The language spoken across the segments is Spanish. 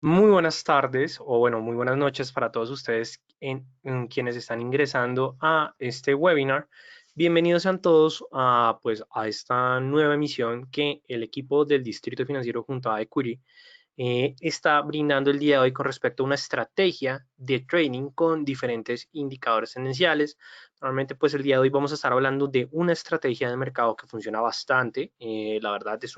Muy buenas tardes o bueno, muy buenas noches para todos ustedes en quienes están ingresando a este webinar. Bienvenidos sean todos a esta nueva emisión que el equipo del Distrito Financiero junto a Equity está brindando el día de hoy con respecto a una estrategia de trading con diferentes indicadores tendenciales. Normalmente pues el día de hoy vamos a estar hablando de una estrategia de mercado que funciona bastante. La verdad es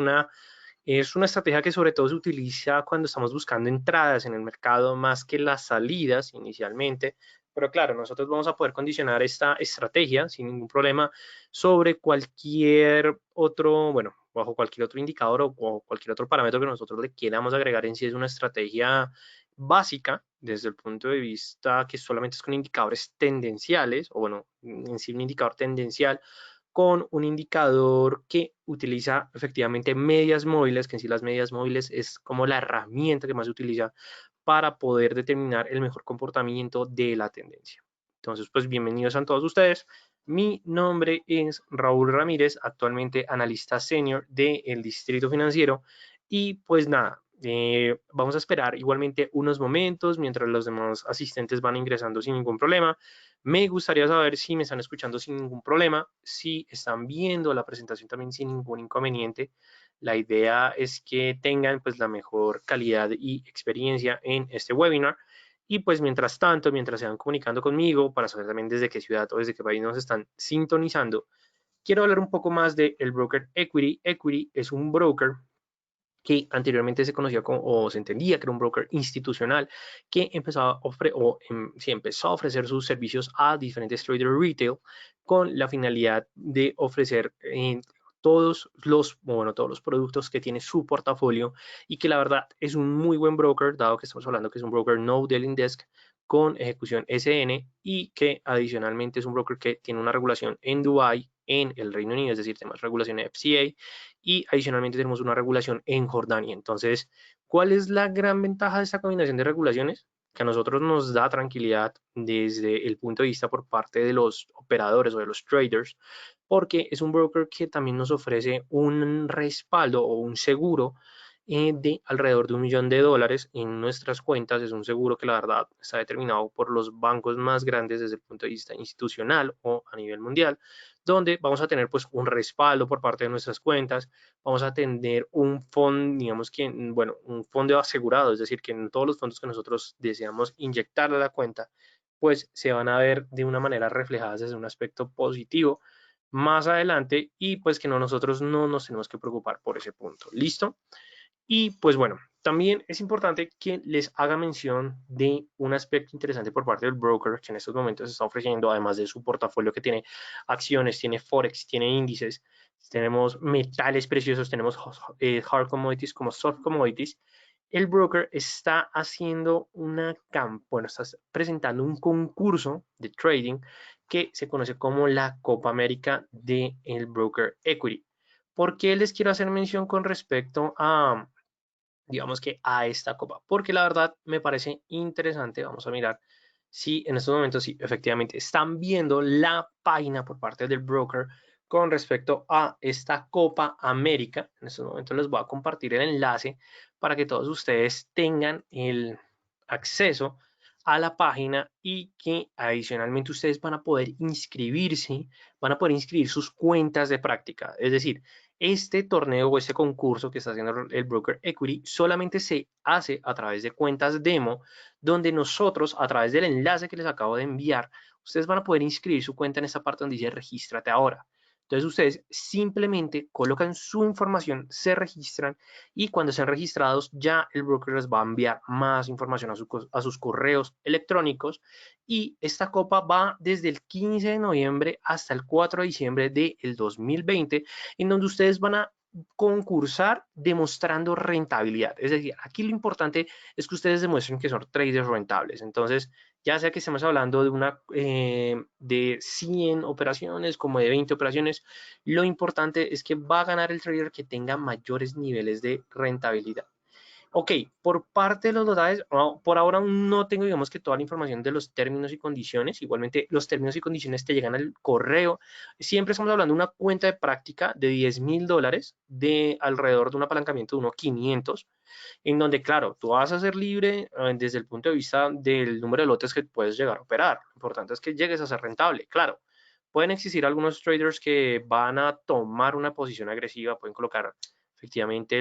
una estrategia que sobre todo se utiliza cuando estamos buscando entradas en el mercado más que las salidas inicialmente. Pero claro, nosotros vamos a poder condicionar esta estrategia sin ningún problema sobre cualquier otro, bueno, bajo cualquier otro indicador o cualquier otro parámetro que nosotros le queramos agregar en sí. Es una estrategia básica desde el punto de vista que solamente es con indicadores tendenciales, o bueno, en sí un indicador tendencial con un indicador que utiliza efectivamente medias móviles, que en sí las medias móviles es como la herramienta que más se utiliza para poder determinar el mejor comportamiento de la tendencia. Entonces, pues bienvenidos a todos ustedes. Mi nombre es Raúl Ramírez, actualmente analista senior del Distrito Financiero. Y pues nada, vamos a esperar igualmente unos momentos mientras los demás asistentes van ingresando sin ningún problema. Me gustaría saber si me están escuchando sin ningún problema, si están viendo la presentación también sin ningún inconveniente. La idea es que tengan pues la mejor calidad y experiencia en este webinar. Y pues mientras tanto, mientras se van comunicando conmigo para saber también desde qué ciudad o desde qué país nos están sintonizando, quiero hablar un poco más del Broker Equity. Equity es un broker que anteriormente se conocía como, o se entendía que era un broker institucional que empezó a ofrecer sus servicios a diferentes traders retail con la finalidad de ofrecer todos los productos que tiene su portafolio, y que la verdad es un muy buen broker, dado que estamos hablando que es un broker no dealing desk con ejecución SN, y que adicionalmente es un broker que tiene una regulación en Dubai, en el Reino Unido, es decir, tenemos regulación FCA, y adicionalmente tenemos una regulación en Jordania. Entonces, ¿cuál es la gran ventaja de esta combinación de regulaciones? Que a nosotros nos da tranquilidad desde el punto de vista por parte de los operadores o de los traders, porque es un broker que también nos ofrece un respaldo o un seguro de alrededor de $1 millón en nuestras cuentas. Es un seguro que la verdad está determinado por los bancos más grandes desde el punto de vista institucional o a nivel mundial, donde vamos a tener pues un respaldo por parte de nuestras cuentas. Vamos a tener un fondo, digamos que, bueno, un fondo asegurado, es decir, que en todos los fondos que nosotros deseamos inyectar a la cuenta, pues se van a ver de una manera reflejadas desde un aspecto positivo más adelante, y pues que nosotros no nos tenemos que preocupar por ese punto. ¿Listo? Y pues bueno, también es importante que les haga mención de un aspecto interesante por parte del broker que en estos momentos está ofreciendo, además de su portafolio que tiene acciones, tiene forex, tiene índices, tenemos metales preciosos, tenemos hard commodities como soft commodities. El broker está haciendo bueno, está presentando un concurso de trading que se conoce como la Copa América del Broker Equity. ¿Por qué les quiero hacer mención con respecto a, digamos que a esta copa? Porque la verdad me parece interesante. Vamos a mirar si en estos momentos, sí, efectivamente están viendo la página por parte del broker con respecto a esta Copa América. En estos momentos les voy a compartir el enlace para que todos ustedes tengan el acceso a la página, y que adicionalmente ustedes van a poder inscribir sus cuentas de práctica. Es decir, este torneo o este concurso que está haciendo el Broker Equity solamente se hace a través de cuentas demo, donde nosotros, a través del enlace que les acabo de enviar, ustedes van a poder inscribir su cuenta en esta parte donde dice regístrate ahora. Entonces ustedes simplemente colocan su información, se registran, y cuando sean registrados ya el broker les va a enviar más información a sus correos electrónicos. Y esta copa va desde el 15 de noviembre hasta el 4 de diciembre del 2020, en donde ustedes van a concursar demostrando rentabilidad. Es decir, aquí lo importante es que ustedes demuestren que son traders rentables. Entonces, ya sea que estemos hablando de 100 operaciones como de 20 operaciones, lo importante es que va a ganar el trader que tenga mayores niveles de rentabilidad. Ok, por parte de los notables, por ahora aún no tengo, digamos que toda la información de los términos y condiciones. Igualmente, los términos y condiciones te llegan al correo. Siempre estamos hablando de una cuenta de práctica de $10.000, de alrededor de un apalancamiento de unos 500, en donde, claro, tú vas a ser libre desde el punto de vista del número de lotes que puedes llegar a operar. Lo importante es que llegues a ser rentable, claro. Pueden existir algunos traders que van a tomar una posición agresiva, pueden colocar efectivamente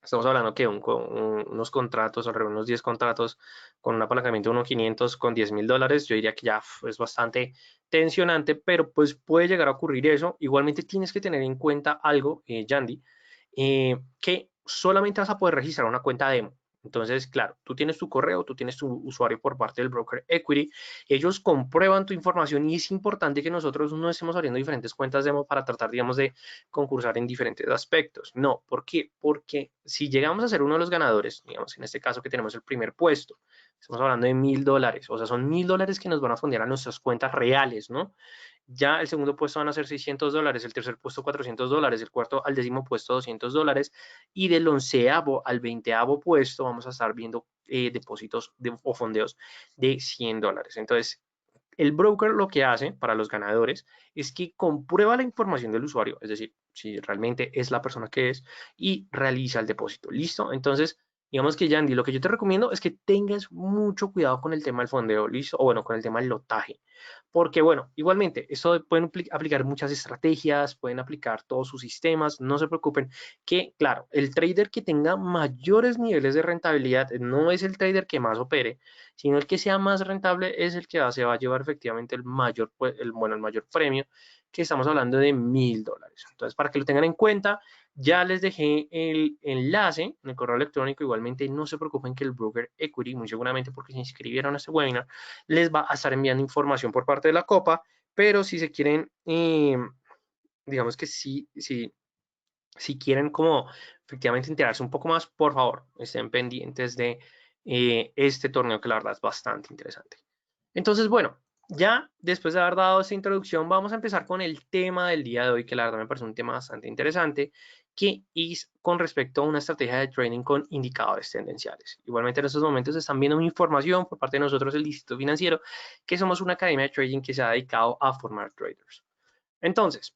estamos hablando que unos contratos, alrededor de unos 10 contratos con un apalancamiento de 1.500 con $10.000, yo diría que ya es bastante tensionante, pero pues puede llegar a ocurrir eso. Igualmente tienes que tener en cuenta algo, Yandy, que solamente vas a poder registrar una cuenta demo. Entonces, claro, tú tienes tu correo, tú tienes tu usuario por parte del broker Equity, ellos comprueban tu información y es importante que nosotros no estemos abriendo diferentes cuentas demo para tratar, digamos, de concursar en diferentes aspectos. No, ¿por qué? Porque si llegamos a ser uno de los ganadores, digamos, en este caso que tenemos el primer puesto, estamos hablando de $1.000, o sea, son $1.000 que nos van a fondear a nuestras cuentas reales, ¿no? Ya el segundo puesto van a ser $600, el tercer puesto $400, el cuarto al décimo puesto $200 y del onceavo al veinteavo puesto vamos a estar viendo depósitos o fondeos de $100. Entonces, el broker lo que hace para los ganadores es que comprueba la información del usuario, es decir, si realmente es la persona que es, y realiza el depósito. ¿Listo? Entonces, digamos que Yandy, lo que yo te recomiendo es que tengas mucho cuidado con el tema del fondeo, ¿listo? O bueno, con el tema del lotaje. Porque bueno, igualmente, eso pueden aplicar muchas estrategias, pueden aplicar todos sus sistemas, no se preocupen, que claro, el trader que tenga mayores niveles de rentabilidad no es el trader que más opere, sino el que sea más rentable es el que se va a llevar efectivamente el mayor, el mayor premio, que estamos hablando de $1.000. Entonces, para que lo tengan en cuenta, ya les dejé el enlace en el correo electrónico. Igualmente, no se preocupen que el broker Equity, muy seguramente porque se inscribieron a este webinar, les va a estar enviando información por parte de la Copa, pero si se quieren, digamos que si quieren como efectivamente enterarse un poco más, por favor, estén pendientes de este torneo que la verdad es bastante interesante. Entonces, bueno, ya después de haber dado esta introducción, vamos a empezar con el tema del día de hoy, que la verdad me parece un tema bastante interesante, que es con respecto a una estrategia de trading con indicadores tendenciales. Igualmente en estos momentos están viendo una información por parte de nosotros, el Instituto Financiero, que somos una academia de trading que se ha dedicado a formar traders. Entonces,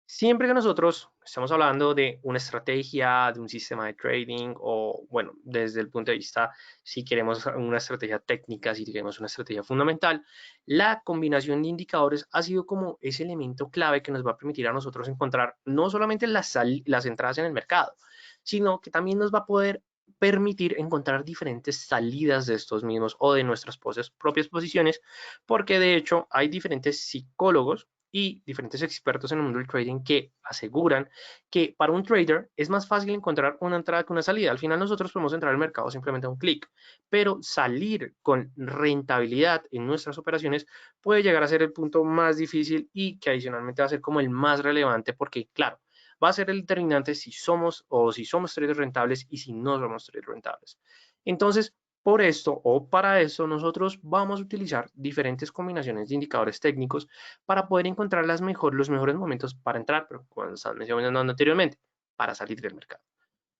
siempre que nosotros estamos hablando de una estrategia, de un sistema de trading o, bueno, desde el punto de vista, si queremos una estrategia técnica, si queremos una estrategia fundamental, la combinación de indicadores ha sido como ese elemento clave que nos va a permitir a nosotros encontrar no solamente las entradas en el mercado, sino que también nos va a poder permitir encontrar diferentes salidas de estos mismos o de nuestras propias posiciones, porque de hecho hay diferentes psicólogos y diferentes expertos en el mundo del trading que aseguran que para un trader es más fácil encontrar una entrada que una salida. Al final nosotros podemos entrar al mercado simplemente a un clic, pero salir con rentabilidad en nuestras operaciones puede llegar a ser el punto más difícil y que adicionalmente va a ser como el más relevante porque, claro, va a ser el determinante si somos o si somos traders rentables y si no somos traders rentables. Entonces, por esto o para eso nosotros vamos a utilizar diferentes combinaciones de indicadores técnicos para poder encontrar los mejores momentos para entrar, pero como estaba mencionando anteriormente, para salir del mercado.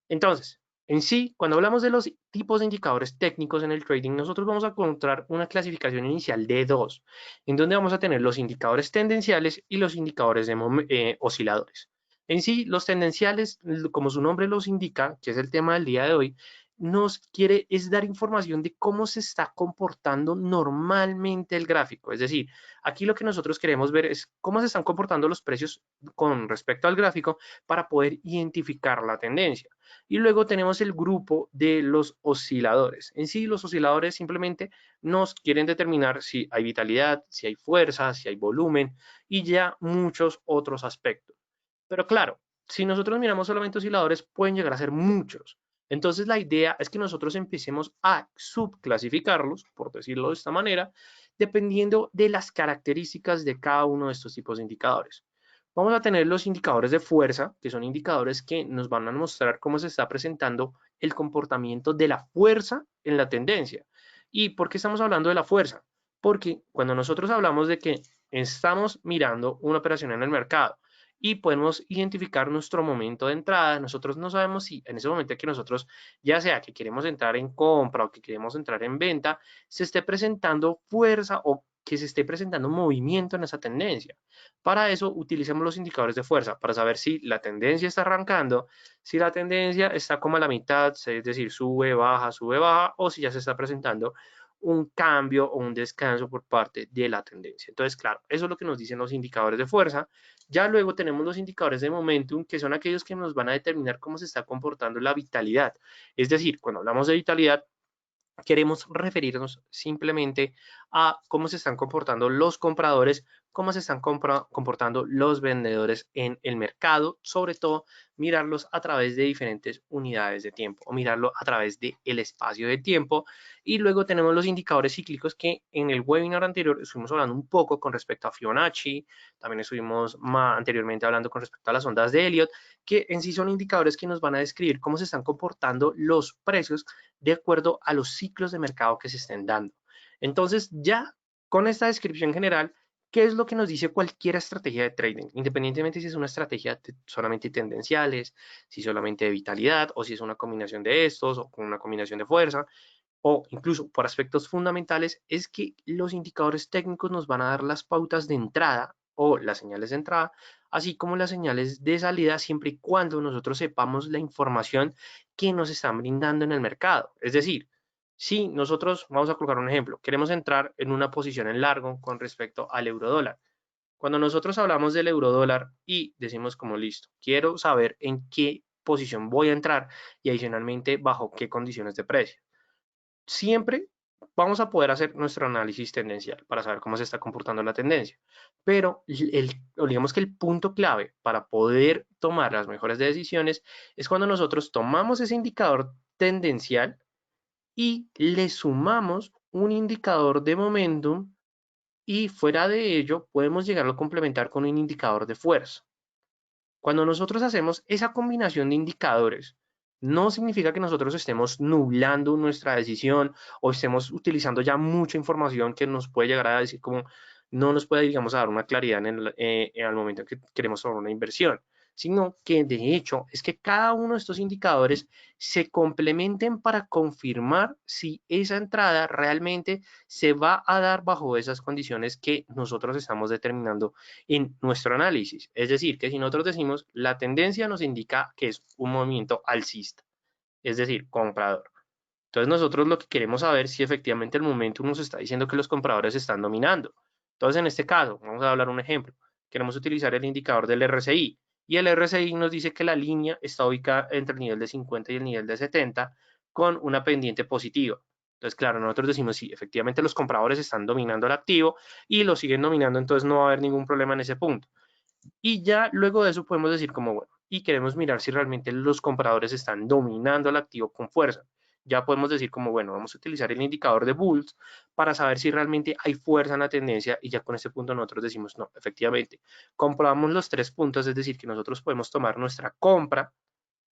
Entonces, en sí, cuando hablamos de los tipos de indicadores técnicos en el trading, nosotros vamos a encontrar una clasificación inicial de dos, en donde vamos a tener los indicadores tendenciales y los indicadores de osciladores. En sí, los tendenciales, como su nombre los indica, que es el tema del día de hoy, nos quiere es dar información de cómo se está comportando normalmente el gráfico. Es decir, aquí lo que nosotros queremos ver es cómo se están comportando los precios con respecto al gráfico para poder identificar la tendencia. Y luego tenemos el grupo de los osciladores. En sí, los osciladores simplemente nos quieren determinar si hay vitalidad, si hay fuerza, si hay volumen y ya muchos otros aspectos. Pero claro, si nosotros miramos solamente osciladores, pueden llegar a ser muchos. Entonces la idea es que nosotros empecemos a subclasificarlos, por decirlo de esta manera, dependiendo de las características de cada uno de estos tipos de indicadores. Vamos a tener los indicadores de fuerza, que son indicadores que nos van a mostrar cómo se está presentando el comportamiento de la fuerza en la tendencia. ¿Y por qué estamos hablando de la fuerza? Porque cuando nosotros hablamos de que estamos mirando una operación en el mercado y podemos identificar nuestro momento de entrada. Nosotros no sabemos si en ese momento que nosotros, ya sea que queremos entrar en compra o que queremos entrar en venta, se esté presentando fuerza o que se esté presentando movimiento en esa tendencia. Para eso utilicemos los indicadores de fuerza, para saber si la tendencia está arrancando, si la tendencia está como a la mitad, es decir, sube, baja, o si ya se está presentando un cambio o un descanso por parte de la tendencia. Entonces, claro, eso es lo que nos dicen los indicadores de fuerza. Ya luego tenemos los indicadores de momentum, que son aquellos que nos van a determinar cómo se está comportando la vitalidad. Es decir, cuando hablamos de vitalidad, queremos referirnos simplemente a cómo se están comportando los compradores, cómo se están comportando los vendedores en el mercado, sobre todo mirarlos a través de diferentes unidades de tiempo o mirarlo a través del espacio de tiempo. Y luego tenemos los indicadores cíclicos que en el webinar anterior estuvimos hablando un poco con respecto a Fibonacci, también estuvimos anteriormente hablando con respecto a las ondas de Elliott, que en sí son indicadores que nos van a describir cómo se están comportando los precios de acuerdo a los ciclos de mercado que se estén dando. Entonces, ya con esta descripción general, ¿qué es lo que nos dice cualquier estrategia de trading? Independientemente si es una estrategia solamente tendenciales, si solamente de vitalidad, o si es una combinación de estos, o con una combinación de fuerza, o incluso por aspectos fundamentales, es que los indicadores técnicos nos van a dar las pautas de entrada o las señales de entrada, así como las señales de salida, siempre y cuando nosotros sepamos la información que nos están brindando en el mercado. Es decir, si nosotros, vamos a colocar un ejemplo, queremos entrar en una posición en largo con respecto al euro dólar. Cuando nosotros hablamos del euro dólar y decimos como listo, quiero saber en qué posición voy a entrar y adicionalmente bajo qué condiciones de precio. Siempre vamos a poder hacer nuestro análisis tendencial para saber cómo se está comportando la tendencia. Pero digamos que el punto clave para poder tomar las mejores decisiones es cuando nosotros tomamos ese indicador tendencial y le sumamos un indicador de momentum y fuera de ello podemos llegarlo a complementar con un indicador de fuerza. Cuando nosotros hacemos esa combinación de indicadores, no significa que nosotros estemos nublando nuestra decisión o estemos utilizando ya mucha información que nos puede llegar a decir como no nos puede, digamos, dar una claridad al momento en que queremos tomar una inversión, sino que de hecho es que cada uno de estos indicadores se complementen para confirmar si esa entrada realmente se va a dar bajo esas condiciones que nosotros estamos determinando en nuestro análisis. Es decir, que si nosotros decimos la tendencia nos indica que es un movimiento alcista, es decir, comprador. Entonces nosotros lo que queremos saber es si efectivamente el momento nos está diciendo que los compradores están dominando. Entonces en este caso, vamos a hablar un ejemplo. Queremos utilizar el indicador del RSI y el RSI nos dice que la línea está ubicada entre el nivel de 50 y el nivel de 70 con una pendiente positiva. Entonces, claro, nosotros decimos si efectivamente los compradores están dominando el activo y lo siguen dominando, entonces no va a haber ningún problema en ese punto. Y ya luego de eso podemos decir como, bueno, y queremos mirar si realmente los compradores están dominando el activo con fuerza. Ya podemos decir como, bueno, vamos a utilizar el indicador de Bulls para saber si realmente hay fuerza en la tendencia y ya con este punto nosotros decimos, no, efectivamente, comprobamos los 3 puntos, es decir, que nosotros podemos tomar nuestra compra,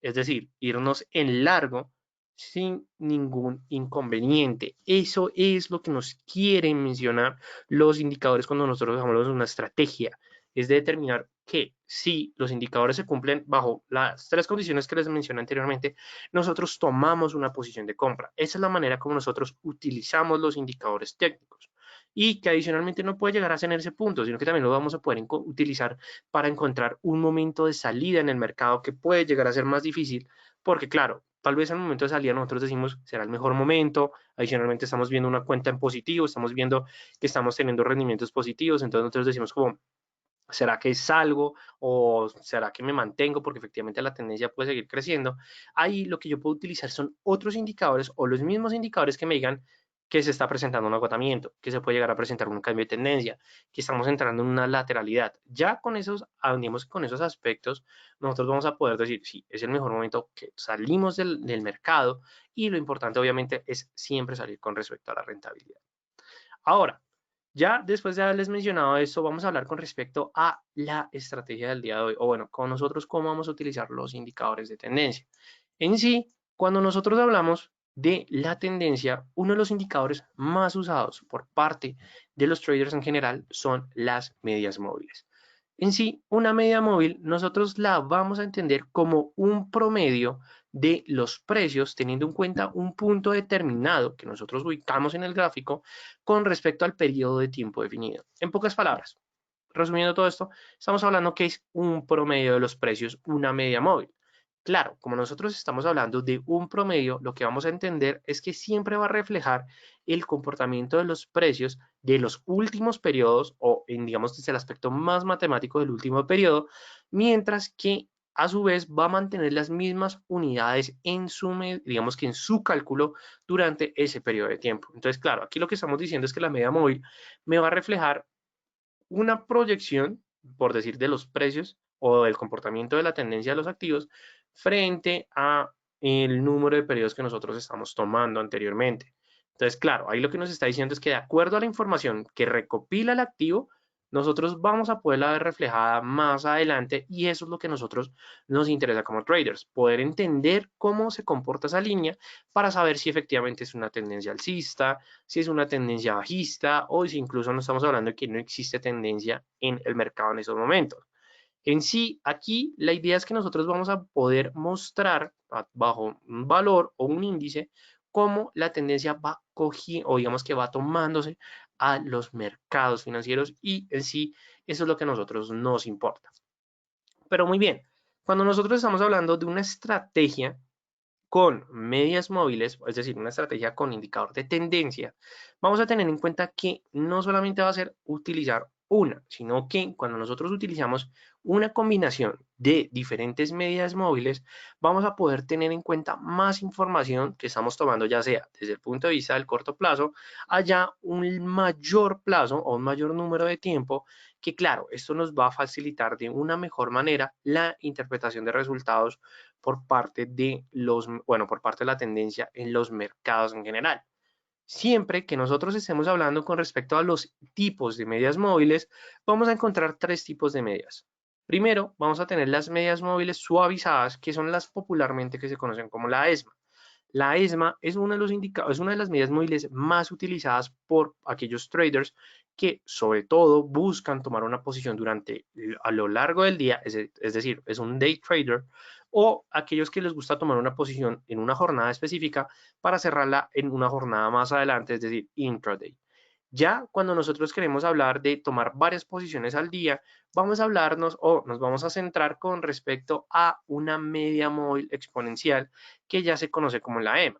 es decir, irnos en largo sin ningún inconveniente. Eso es lo que nos quieren mencionar los indicadores cuando nosotros hablamos de una estrategia. Es de determinar que si los indicadores se cumplen bajo las 3 condiciones que les mencioné anteriormente, nosotros tomamos una posición de compra. Esa es la manera como nosotros utilizamos los indicadores técnicos. Y que adicionalmente no puede llegar a ser en ese punto, sino que también lo vamos a poder utilizar para encontrar un momento de salida en el mercado que puede llegar a ser más difícil, porque claro, tal vez al momento de salida nosotros decimos será el mejor momento, adicionalmente estamos viendo una cuenta en positivo, estamos viendo que estamos teniendo rendimientos positivos, entonces nosotros decimos como, ¿será que salgo o será que me mantengo? Porque efectivamente la tendencia puede seguir creciendo. Ahí lo que yo puedo utilizar son otros indicadores o los mismos indicadores que me digan que se está presentando un agotamiento, que se puede llegar a presentar un cambio de tendencia, que estamos entrando en una lateralidad. Ya con esos, digamos, con esos aspectos, nosotros vamos a poder decir, sí, es el mejor momento que salimos del mercado y lo importante obviamente es siempre salir con respecto a la rentabilidad. Ahora, ya después de haberles mencionado esto, vamos a hablar con respecto a la estrategia del día de hoy, o bueno, con nosotros cómo vamos a utilizar los indicadores de tendencia. En sí, cuando nosotros hablamos de la tendencia, uno de los indicadores más usados por parte de los traders en general son las medias móviles. En sí, una media móvil nosotros la vamos a entender como un promedio de los precios teniendo en cuenta un punto determinado que nosotros ubicamos en el gráfico con respecto al periodo de tiempo definido. En pocas palabras, resumiendo todo esto, estamos hablando que es un promedio de los precios, una media móvil. Claro, como nosotros estamos hablando de un promedio, lo que vamos a entender es que siempre va a reflejar el comportamiento de los precios de los últimos periodos o en, digamos, desde el aspecto más matemático del último periodo, mientras que a su vez va a mantener las mismas unidades en su, digamos que en su cálculo durante ese periodo de tiempo. Entonces, claro, aquí lo que estamos diciendo es que la media móvil me va a reflejar una proyección, por decir, de los precios o del comportamiento de la tendencia de los activos frente a el número de periodos que nosotros estamos tomando anteriormente. Entonces, claro, ahí lo que nos está diciendo es que de acuerdo a la información que recopila el activo, nosotros vamos a poderla ver reflejada más adelante y eso es lo que a nosotros nos interesa como traders, poder entender cómo se comporta esa línea para saber si efectivamente es una tendencia alcista, si es una tendencia bajista o si incluso no estamos hablando de que no existe tendencia en el mercado en esos momentos. En sí, aquí la idea es que nosotros vamos a poder mostrar bajo un valor o un índice cómo la tendencia va cogiendo o digamos que va tomándose a los mercados financieros y en sí eso es lo que a nosotros nos importa. Pero muy bien, cuando nosotros estamos hablando de una estrategia con medias móviles, es decir, una estrategia con indicador de tendencia, vamos a tener en cuenta que no solamente va a ser utilizar una, sino que cuando nosotros utilizamos una combinación de diferentes medias móviles, vamos a poder tener en cuenta más información que estamos tomando, ya sea desde el punto de vista del corto plazo, allá un mayor plazo o un mayor número de tiempo, que claro, esto nos va a facilitar de una mejor manera la interpretación de resultados por parte de los, bueno, por parte de la tendencia en los mercados en general. Siempre que nosotros estemos hablando con respecto a los tipos de medias móviles, vamos a encontrar tres tipos de medias. Primero, vamos a tener las medias móviles suavizadas, que son las popularmente que se conocen como la ESMA. La ESMA es uno de los indicadores, es una de las medidas móviles más utilizadas por aquellos traders que sobre todo buscan tomar una posición durante a lo largo del día, es decir, es un day trader, o aquellos que les gusta tomar una posición en una jornada específica para cerrarla en una jornada más adelante, es decir, intraday. Ya cuando nosotros queremos hablar de tomar varias posiciones al día, vamos a hablarnos o nos vamos a centrar con respecto a una media móvil exponencial que ya se conoce como la EMA.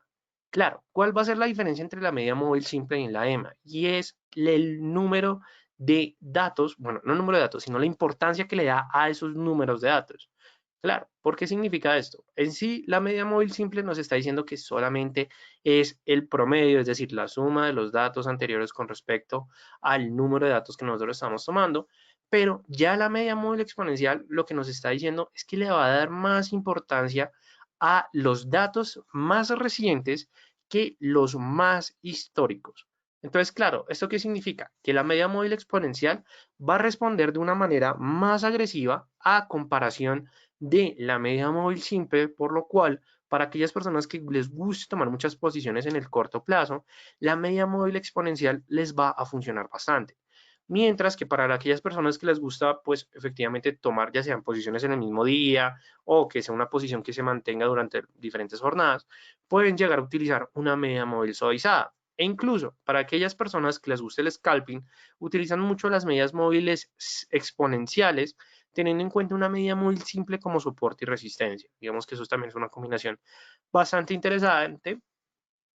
Claro, ¿cuál va a ser la diferencia entre la media móvil simple y la EMA? Y es el número de datos, bueno, no el número de datos, sino la importancia que le da a esos números de datos. Claro, ¿por qué significa esto? En sí, la media móvil simple nos está diciendo que solamente es el promedio, es decir, la suma de los datos anteriores con respecto al número de datos que nosotros estamos tomando, pero ya la media móvil exponencial lo que nos está diciendo es que le va a dar más importancia a los datos más recientes que los más históricos. Entonces, claro, ¿esto qué significa? Que la media móvil exponencial va a responder de una manera más agresiva a comparación de la media móvil simple, por lo cual para aquellas personas que les guste tomar muchas posiciones en el corto plazo, la media móvil exponencial les va a funcionar bastante. Mientras que para aquellas personas que les gusta, pues efectivamente tomar ya sean posiciones en el mismo día o que sea una posición que se mantenga durante diferentes jornadas, pueden llegar a utilizar una media móvil suavizada. E incluso para aquellas personas que les guste el scalping, utilizan mucho las medias móviles exponenciales teniendo en cuenta una media móvil simple como soporte y resistencia. Digamos que eso también es una combinación bastante interesante.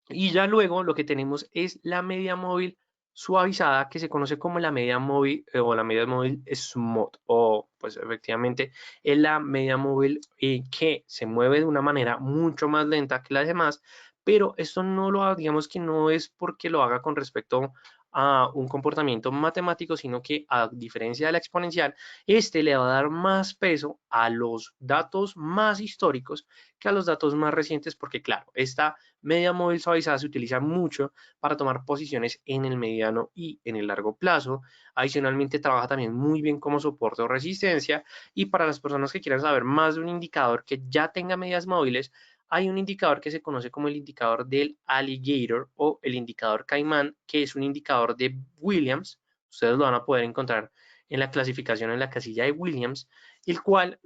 Y ya luego lo que tenemos es la media móvil suavizada que se conoce como la media móvil o la media móvil smooth o pues efectivamente es la media móvil que se mueve de una manera mucho más lenta que las demás, pero esto no lo digamos que no es porque lo haga con respecto a un comportamiento matemático, sino que a diferencia de la exponencial, este le va a dar más peso a los datos más históricos que a los datos más recientes, porque claro, esta media móvil suavizada se utiliza mucho para tomar posiciones en el mediano y en el largo plazo. Adicionalmente trabaja también muy bien como soporte o resistencia y para las personas que quieran saber más de un indicador que ya tenga medias móviles, hay un indicador que se conoce como el indicador del alligator o el indicador caimán, que es un indicador de Williams. Ustedes lo van a poder encontrar en la clasificación en la casilla de Williams, el cual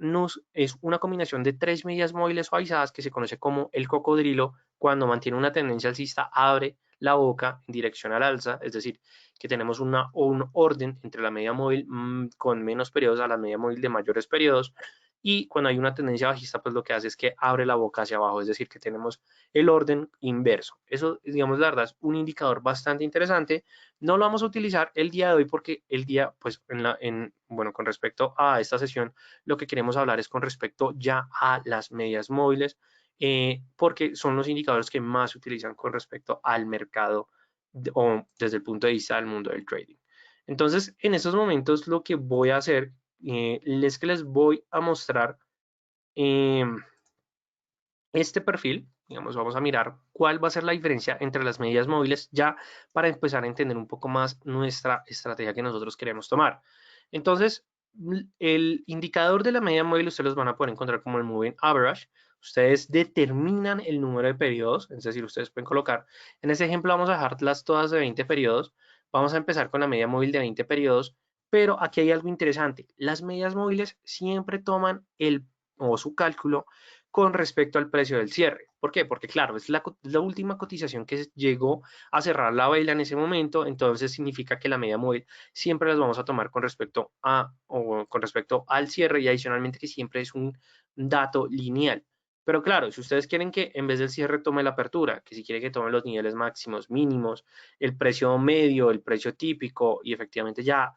es una combinación de tres medias móviles suavizadas que se conoce como el cocodrilo. Cuando mantiene una tendencia alcista, abre la boca en dirección al alza, es decir, que tenemos un orden entre la media móvil con menos periodos a la media móvil de mayores periodos, y cuando hay una tendencia bajista, pues lo que hace es que abre la boca hacia abajo, es decir, que tenemos el orden inverso. Eso, digamos, la verdad es un indicador bastante interesante. No lo vamos a utilizar el día de hoy porque el día, pues, bueno, con respecto a esta sesión, lo que queremos hablar es con respecto ya a las medias móviles, porque son los indicadores que más se utilizan con respecto al mercado o desde el punto de vista del mundo del trading. Entonces, en estos momentos lo que voy a hacer es que les voy a mostrar eh, este perfil. Digamos, vamos a mirar cuál va a ser la diferencia entre las medias móviles ya para empezar a entender un poco más nuestra estrategia que nosotros queremos tomar. Entonces, el indicador de la media móvil ustedes los van a poder encontrar como el Moving Average. Ustedes determinan el número de periodos, es decir, ustedes pueden colocar, en este ejemplo vamos a dejarlas todas de 20 periodos. Vamos a empezar con la media móvil de 20 periodos, pero aquí hay algo interesante. Las medias móviles siempre toman o su cálculo con respecto al precio del cierre. ¿Por qué? Porque claro, es la última cotización que llegó a cerrar la vela en ese momento, entonces significa que la media móvil siempre las vamos a tomar con respecto o con respecto al cierre, y adicionalmente que siempre es un dato lineal. Pero claro, si ustedes quieren que en vez del cierre tome la apertura, que si quieren que tome los niveles máximos, mínimos, el precio medio, el precio típico y efectivamente ya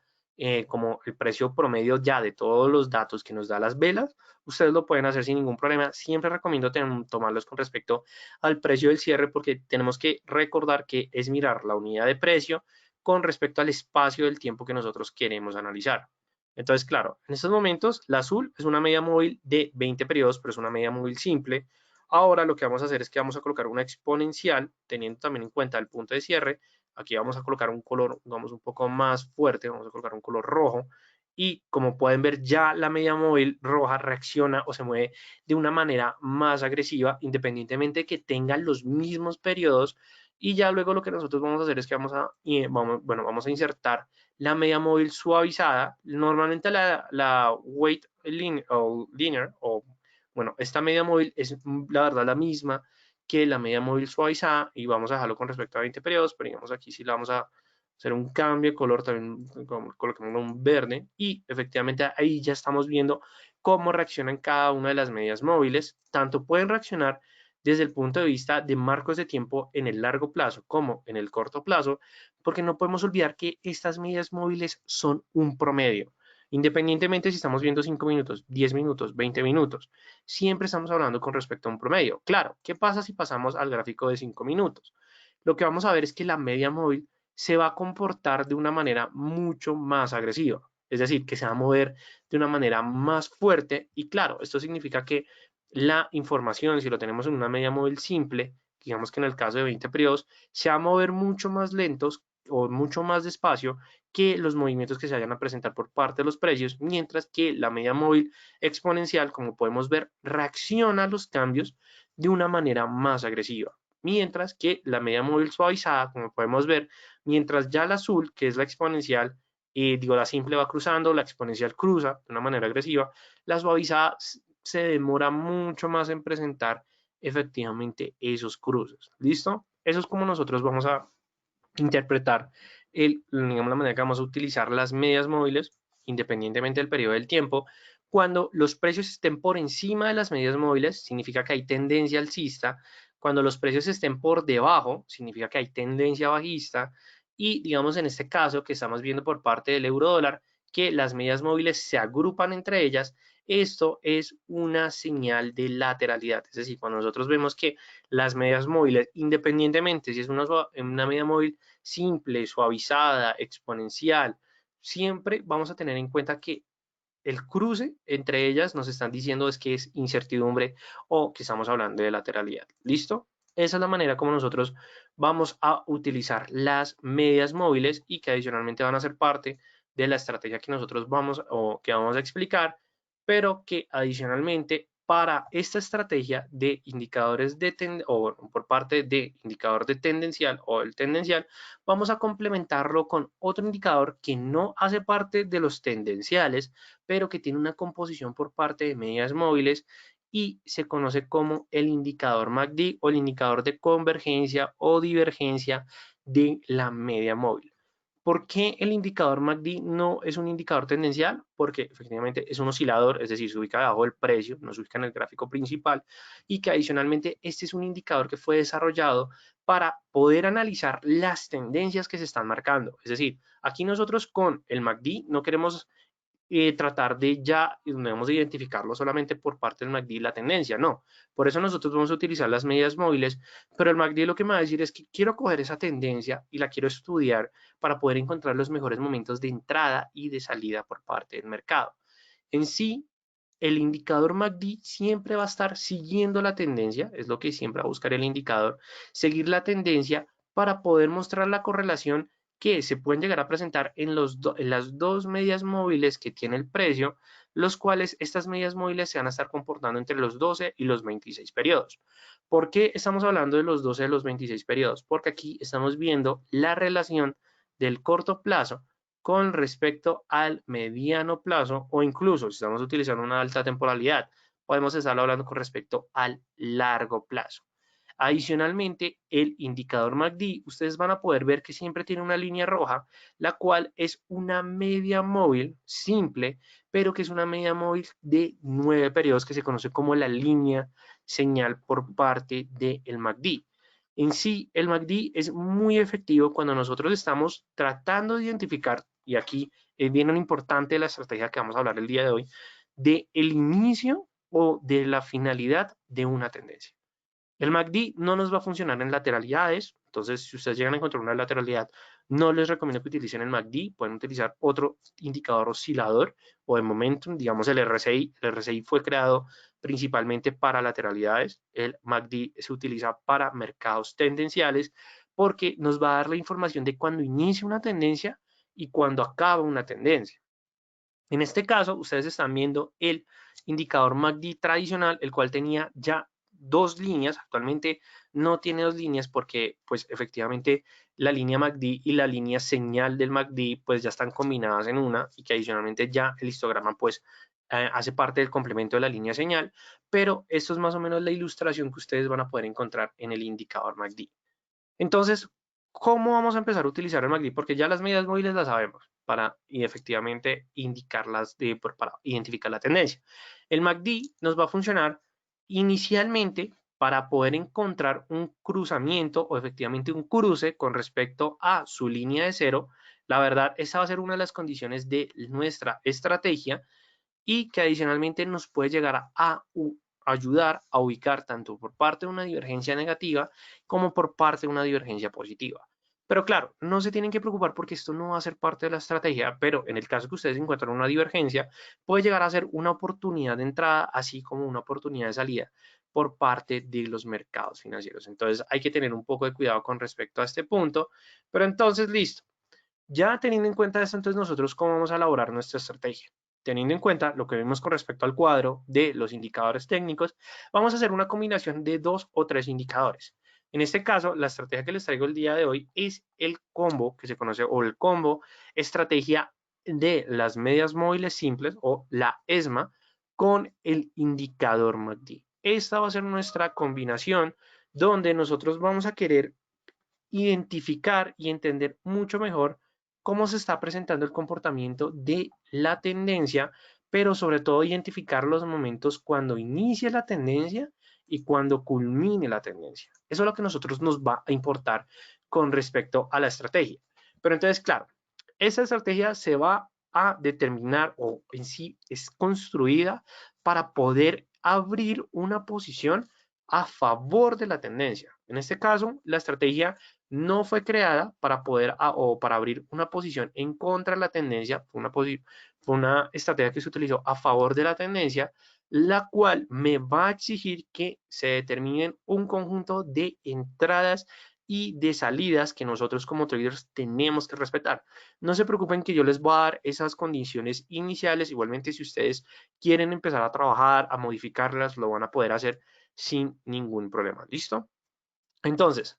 como el precio promedio ya de todos los datos que nos da las velas, ustedes lo pueden hacer sin ningún problema. Siempre recomiendo tomarlos con respecto al precio del cierre, porque tenemos que recordar que es mirar la unidad de precio con respecto al espacio del tiempo que nosotros queremos analizar. Entonces, claro, en estos momentos la azul es una media móvil de 20 periodos, pero es una media móvil simple. Ahora lo que vamos a hacer es que vamos a colocar una exponencial, teniendo también en cuenta el punto de cierre. Aquí vamos a colocar un color, digamos, un poco más fuerte, vamos a colocar un color rojo, y como pueden ver ya la media móvil roja reacciona o se mueve de una manera más agresiva independientemente de que tengan los mismos periodos. Y ya luego lo que nosotros vamos a hacer es que vamos a insertar la media móvil suavizada. Normalmente la weight linear o bueno, esta media móvil es la verdad la misma que la media móvil suavizada, y vamos a dejarlo con respecto a 20 periodos, pero digamos aquí sí la vamos a hacer un cambio de color, también colocamos un verde, y efectivamente ahí ya estamos viendo cómo reaccionan cada una de las medias móviles. Tanto pueden reaccionar desde el punto de vista de marcos de tiempo en el largo plazo como en el corto plazo, porque no podemos olvidar que estas medias móviles son un promedio. Independientemente si estamos viendo 5 minutos, 10 minutos, 20 minutos, siempre estamos hablando con respecto a un promedio. Claro, ¿qué pasa si pasamos al gráfico de 5 minutos? Lo que vamos a ver es que la media móvil se va a comportar de una manera mucho más agresiva. Es decir, que se va a mover de una manera más fuerte, y claro, esto significa que la información, si lo tenemos en una media móvil simple, digamos que en el caso de 20 periodos, se va a mover mucho más lentos o mucho más despacio que los movimientos que se vayan a presentar por parte de los precios, mientras que la media móvil exponencial, como podemos ver, reacciona a los cambios de una manera más agresiva. Mientras que la media móvil suavizada, como podemos ver, mientras ya la azul, que es la exponencial, la simple va cruzando, la exponencial cruza de una manera agresiva, la suavizada se demora mucho más en presentar efectivamente esos cruces. ¿Listo? Eso es como nosotros vamos a interpretar digamos, la manera que vamos a utilizar las medias móviles, independientemente del periodo del tiempo. Cuando los precios estén por encima de las medias móviles, significa que hay tendencia alcista. Cuando los precios estén por debajo, significa que hay tendencia bajista. Y digamos en este caso que estamos viendo por parte del euro dólar, que las medias móviles se agrupan entre ellas, esto es una señal de lateralidad. Es decir, cuando nosotros vemos que las medias móviles, independientemente si es una media móvil simple, suavizada, exponencial, siempre vamos a tener en cuenta que el cruce entre ellas nos están diciendo es que es incertidumbre o que estamos hablando de lateralidad. ¿Listo? Esa es la manera como nosotros vamos a utilizar las medias móviles, y que adicionalmente van a ser parte de la estrategia que nosotros vamos a explicar, pero que adicionalmente para esta estrategia de indicadores de o por parte de indicador de tendencial o el tendencial, vamos a complementarlo con otro indicador que no hace parte de los tendenciales, pero que tiene una composición por parte de medias móviles y se conoce como el indicador MACD o el indicador de convergencia o divergencia de la media móvil. ¿Por qué el indicador MACD no es un indicador tendencial? Porque efectivamente es un oscilador, es decir, se ubica debajo del precio, no se ubica en el gráfico principal, y que adicionalmente este es un indicador que fue desarrollado para poder analizar las tendencias que se están marcando. Es decir, aquí nosotros con el MACD no queremos tratar de ya, debemos identificarlo solamente por parte del MACD la tendencia, no. Por eso nosotros vamos a utilizar las medias móviles, pero el MACD lo que me va a decir es que quiero coger esa tendencia y la quiero estudiar para poder encontrar los mejores momentos de entrada y de salida por parte del mercado. En sí, el indicador MACD siempre va a estar siguiendo la tendencia, es lo que siempre va a buscar el indicador, seguir la tendencia para poder mostrar la correlación que se pueden llegar a presentar en las dos medias móviles que tiene el precio, los cuales estas medias móviles se van a estar comportando entre los 12 y los 26 periodos. ¿Por qué estamos hablando de los 12 y los 26 periodos? Porque aquí estamos viendo la relación del corto plazo con respecto al mediano plazo o incluso si estamos utilizando una alta temporalidad, podemos estar hablando con respecto al largo plazo. Adicionalmente, el indicador MACD, ustedes van a poder ver que siempre tiene una línea roja, la cual es una media móvil simple, pero que es una media móvil de 9 periodos que se conoce como la línea señal por parte del MACD. En sí, el MACD es muy efectivo cuando nosotros estamos tratando de identificar, y aquí viene lo importante de la estrategia que vamos a hablar el día de hoy, de el inicio o de la finalidad de una tendencia. El MACD no nos va a funcionar en lateralidades, entonces si ustedes llegan a encontrar una lateralidad, no les recomiendo que utilicen el MACD, pueden utilizar otro indicador oscilador o de momentum, digamos el RSI. El RSI fue creado principalmente para lateralidades, el MACD se utiliza para mercados tendenciales porque nos va a dar la información de cuando inicia una tendencia y cuando acaba una tendencia. En este caso, ustedes están viendo el indicador MACD tradicional, el cual tenía ya dos líneas. Actualmente no tiene dos líneas porque, pues, efectivamente, la línea MACD y la línea señal del MACD, pues, ya están combinadas en una y que adicionalmente ya el histograma, pues, hace parte del complemento de la línea señal. Pero esto es más o menos la ilustración que ustedes van a poder encontrar en el indicador MACD. Entonces, ¿cómo vamos a empezar a utilizar el MACD? Porque ya las medidas móviles las sabemos para y efectivamente indicarlas para identificar la tendencia. El MACD nos va a funcionar inicialmente para poder encontrar un cruzamiento o efectivamente un cruce con respecto a su línea de cero. La verdad, esa va a ser una de las condiciones de nuestra estrategia y que adicionalmente nos puede llegar a ayudar a ubicar tanto por parte de una divergencia negativa como por parte de una divergencia positiva. Pero claro, no se tienen que preocupar porque esto no va a ser parte de la estrategia, pero en el caso que ustedes encuentren una divergencia, puede llegar a ser una oportunidad de entrada, así como una oportunidad de salida por parte de los mercados financieros. Entonces hay que tener un poco de cuidado con respecto a este punto, pero entonces listo. Ya teniendo en cuenta esto, entonces nosotros cómo vamos a elaborar nuestra estrategia. Teniendo en cuenta lo que vimos con respecto al cuadro de los indicadores técnicos, vamos a hacer una combinación de 2 o 3 indicadores. En este caso, la estrategia que les traigo el día de hoy es el combo que se conoce o el combo estrategia de las medias móviles simples o la ESMA con el indicador MACD. Esta va a ser nuestra combinación donde nosotros vamos a querer identificar y entender mucho mejor cómo se está presentando el comportamiento de la tendencia, pero sobre todo identificar los momentos cuando inicie la tendencia y cuando culmine la tendencia. Eso es lo que a nosotros nos va a importar con respecto a la estrategia. Pero entonces, claro, esa estrategia se va a determinar o en sí es construida para poder abrir una posición a favor de la tendencia. En este caso, la estrategia no fue creada para poder o para abrir una posición en contra de la tendencia, fue una estrategia que se utilizó a favor de la tendencia, la cual me va a exigir que se determinen un conjunto de entradas y de salidas que nosotros como traders tenemos que respetar. No se preocupen que yo les voy a dar esas condiciones iniciales. Igualmente, si ustedes quieren empezar a trabajar, a modificarlas, lo van a poder hacer sin ningún problema. ¿Listo? Entonces,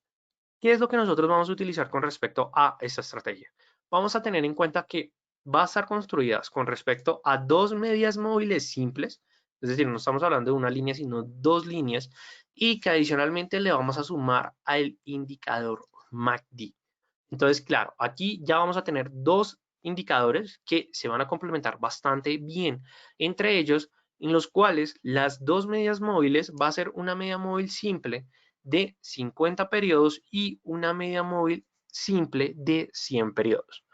¿qué es lo que nosotros vamos a utilizar con respecto a esta estrategia? Vamos a tener en cuenta que va a estar construida con respecto a dos medias móviles simples, es decir, no estamos hablando de una línea, sino dos líneas, y que adicionalmente le vamos a sumar al indicador MACD. Entonces, claro, aquí ya vamos a tener dos indicadores que se van a complementar bastante bien entre ellos, en los cuales las dos medias móviles va a ser una media móvil simple de 50 periodos y una media móvil simple de 100 periodos.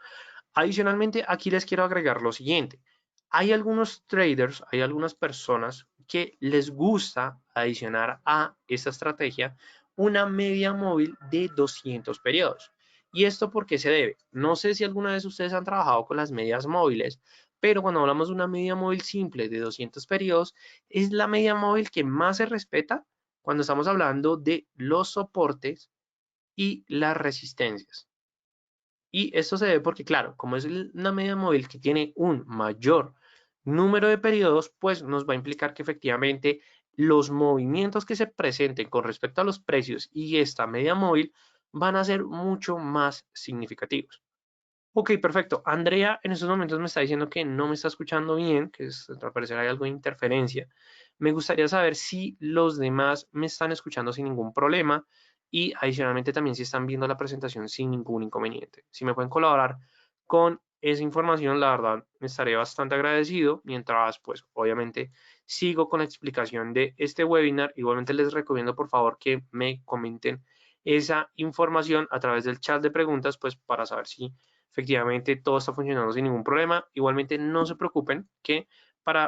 Adicionalmente, aquí les quiero agregar lo siguiente. Hay algunos traders, hay algunas personas que les gusta adicionar a esta estrategia una media móvil de 200 periodos. ¿Y esto por qué se debe? No sé si alguna vez ustedes han trabajado con las medias móviles, pero cuando hablamos de una media móvil simple de 200 periodos, es la media móvil que más se respeta cuando estamos hablando de los soportes y las resistencias. Y esto se debe porque, claro, como es una media móvil que tiene un mayor número de periodos, pues nos va a implicar que efectivamente los movimientos que se presenten con respecto a los precios y esta media móvil van a ser mucho más significativos. Ok, perfecto. Andrea en estos momentos me está diciendo que no me está escuchando bien, que al parecer hay algo de interferencia. Me gustaría saber si los demás me están escuchando sin ningún problema y adicionalmente también si están viendo la presentación sin ningún inconveniente. Si me pueden colaborar con esa información, la verdad me estaré bastante agradecido. Mientras, pues obviamente sigo con la explicación de este webinar. Igualmente les recomiendo por favor que me comenten esa información a través del chat de preguntas, pues para saber si efectivamente todo está funcionando sin ningún problema. Igualmente no se preocupen que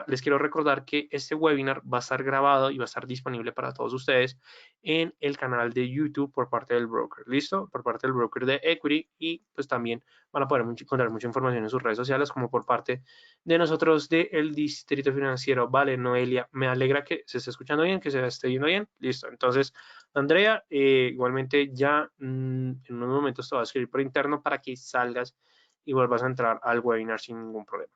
les quiero recordar que este webinar va a estar grabado y va a estar disponible para todos ustedes en el canal de YouTube por parte del broker, ¿listo? Por parte del broker de Equity y pues también van a poder encontrar mucha información en sus redes sociales como por parte de nosotros del Distrito Financiero. Vale, Noelia, me alegra que se esté escuchando bien, que se esté viendo bien, listo. Entonces, Andrea, igualmente ya en unos momentos te voy a escribir por interno para que salgas y vuelvas a entrar al webinar sin ningún problema.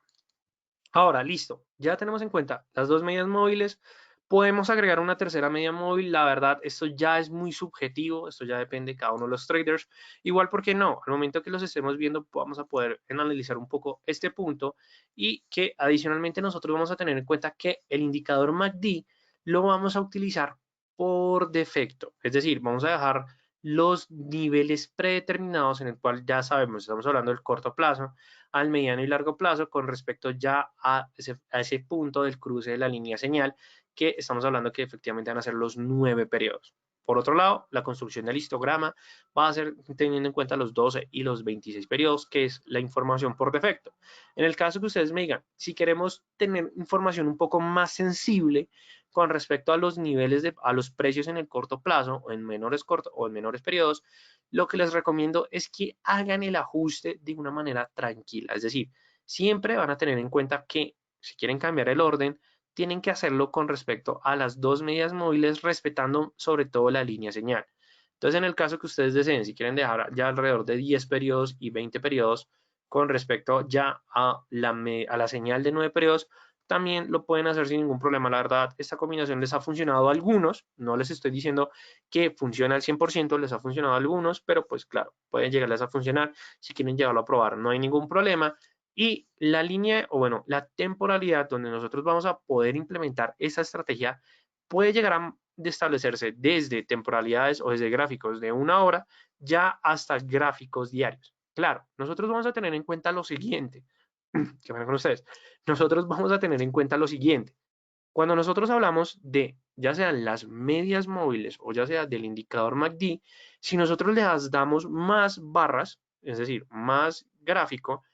Ahora, listo, ya tenemos en cuenta las dos medias móviles. Podemos agregar una tercera media móvil. La verdad, esto ya es muy subjetivo, esto ya depende de cada uno de los traders. Igual, ¿por qué no? Al momento que los estemos viendo, vamos a poder analizar un poco este punto y que adicionalmente nosotros vamos a tener en cuenta que el indicador MACD lo vamos a utilizar por defecto. Es decir, vamos a dejar los niveles predeterminados en el cual ya sabemos, estamos hablando del corto plazo, al mediano y largo plazo con respecto ya a ese punto del cruce de la línea señal que estamos hablando que efectivamente van a ser los 9 periodos. Por otro lado, la construcción del histograma va a ser teniendo en cuenta los 12 y los 26 periodos, que es la información por defecto. En el caso que ustedes me digan, si queremos tener información un poco más sensible con respecto a los niveles a los precios en el corto plazo o en menores periodos, lo que les recomiendo es que hagan el ajuste de una manera tranquila. Es decir, siempre van a tener en cuenta que si quieren cambiar el orden, tienen que hacerlo con respecto a las dos medias móviles, respetando sobre todo la línea señal. Entonces, en el caso que ustedes deseen, si quieren dejar ya alrededor de 10 periodos y 20 periodos con respecto ya a la señal de 9 periodos, también lo pueden hacer sin ningún problema. La verdad, esta combinación les ha funcionado a algunos, no les estoy diciendo que funciona al 100%, les ha funcionado a algunos, pero pues claro, pueden llegarles a funcionar. Si quieren llevarlo a probar, no hay ningún problema. Y la línea, o bueno, la temporalidad donde nosotros vamos a poder implementar esa estrategia puede llegar a establecerse desde temporalidades o desde gráficos de una hora ya hasta gráficos diarios. Claro, nosotros vamos a tener en cuenta lo siguiente, que van con ustedes, nosotros vamos a tener en cuenta lo siguiente. Cuando nosotros hablamos de ya sean las medias móviles o ya sea del indicador MACD, si nosotros le damos más barras, es decir, más gráfico,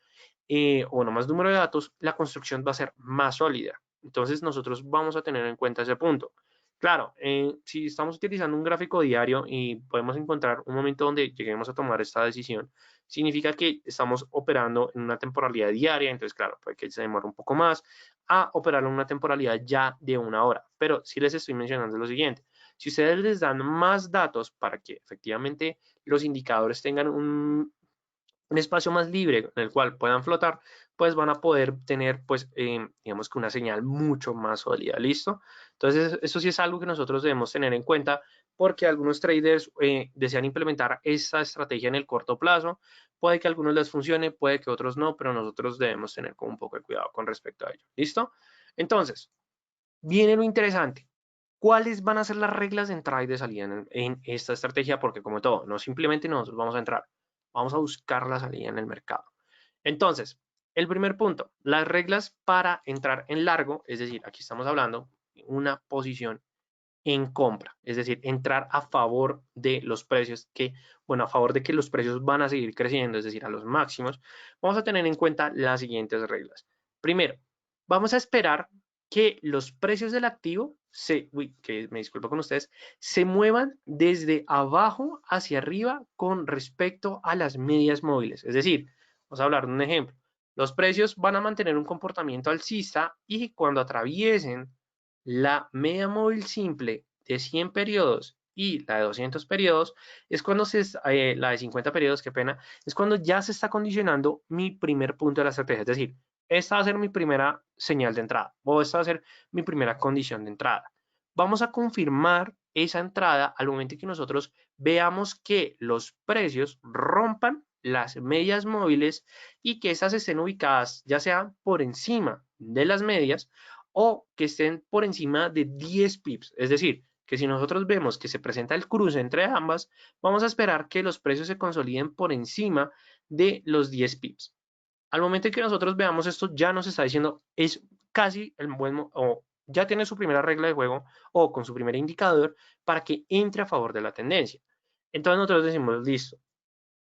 o bueno, más número de datos, la construcción va a ser más sólida. Entonces nosotros vamos a tener en cuenta ese punto. Claro, si estamos utilizando un gráfico diario y podemos encontrar un momento donde lleguemos a tomar esta decisión, significa que estamos operando en una temporalidad diaria, entonces claro, puede que se demore un poco más a operar en una temporalidad ya de una hora. Pero sí les estoy mencionando lo siguiente. Si ustedes les dan más datos para que efectivamente los indicadores tengan un espacio más libre en el cual puedan flotar, pues van a poder tener, pues, digamos que una señal mucho más sólida, ¿listo? Entonces, eso sí es algo que nosotros debemos tener en cuenta porque algunos traders desean implementar esta estrategia en el corto plazo. Puede que a algunos les funcione, puede que a otros no, pero nosotros debemos tener como un poco de cuidado con respecto a ello, ¿listo? Entonces, viene lo interesante. ¿Cuáles van a ser las reglas de entrada y de salida en esta estrategia? Porque como todo, no simplemente nosotros vamos a entrar, vamos a buscar la salida en el mercado. Entonces, el primer punto, las reglas para entrar en largo, es decir, aquí estamos hablando de una posición en compra, es decir, entrar a favor de los precios que, bueno, a favor de que los precios van a seguir creciendo, es decir, a los máximos, vamos a tener en cuenta las siguientes reglas. Primero, vamos a esperar que los precios del activo que me disculpo con ustedes, se muevan desde abajo hacia arriba con respecto a las medias móviles. Es decir, vamos a hablar de un ejemplo. Los precios van a mantener un comportamiento alcista y cuando atraviesen la media móvil simple de 100 periodos y la de 200 periodos, es cuando la de 50 periodos, qué pena, es cuando ya se está condicionando mi primer punto de la estrategia. Es decir, esta va a ser mi primera señal de entrada o esta va a ser mi primera condición de entrada. Vamos a confirmar esa entrada al momento en que nosotros veamos que los precios rompan las medias móviles y que estas estén ubicadas ya sea por encima de las medias o que estén por encima de 10 pips. Es decir, que si nosotros vemos que se presenta el cruce entre ambas, vamos a esperar que los precios se consoliden por encima de los 10 pips. Al momento en que nosotros veamos esto, ya nos está diciendo, es casi el buen, o ya tiene su primera regla de juego o con su primer indicador para que entre a favor de la tendencia. Entonces nosotros decimos, listo,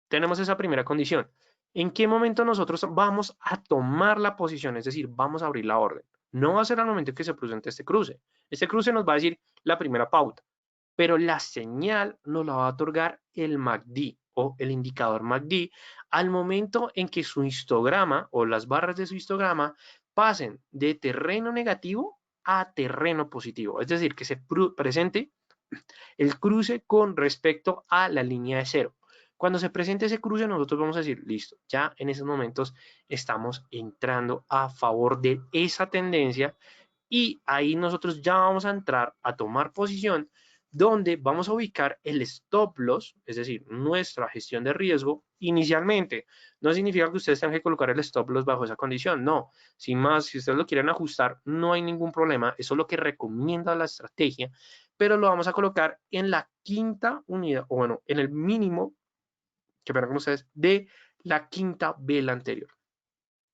tenemos esa primera condición. ¿En qué momento nosotros vamos a tomar la posición? Es decir, vamos a abrir la orden. No va a ser al momento en que se presente este cruce. Este cruce nos va a decir la primera pauta, pero la señal nos la va a otorgar el MACD o el indicador MACD al momento en que su histograma o las barras de su histograma pasen de terreno negativo a terreno positivo. Es decir, que se presente el cruce con respecto a la línea de cero. Cuando se presente ese cruce, nosotros vamos a decir, listo, ya en esos momentos estamos entrando a favor de esa tendencia y ahí nosotros ya vamos a entrar a tomar posición donde vamos a ubicar el stop loss, es decir, nuestra gestión de riesgo inicialmente. No significa que ustedes tengan que colocar el stop loss bajo esa condición, no. Sin más, si ustedes lo quieren ajustar, no hay ningún problema. Eso es lo que recomienda la estrategia, pero lo vamos a colocar en la quinta unidad, o bueno, en el mínimo, que verán con ustedes, de la quinta vela anterior.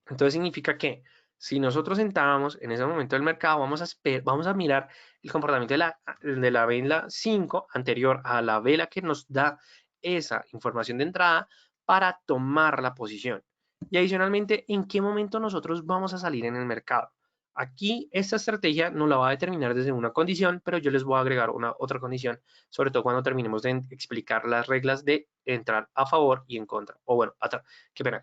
Entonces significa que si nosotros entramos en ese momento del mercado, vamos a mirar el comportamiento de la vela 5 anterior a la vela que nos da esa información de entrada para tomar la posición. Y adicionalmente, ¿en qué momento nosotros vamos a salir en el mercado? Aquí esta estrategia nos la va a determinar desde una condición, pero yo les voy a agregar otra condición, sobre todo cuando terminemos de explicar las reglas de entrar a favor y en contra, o bueno,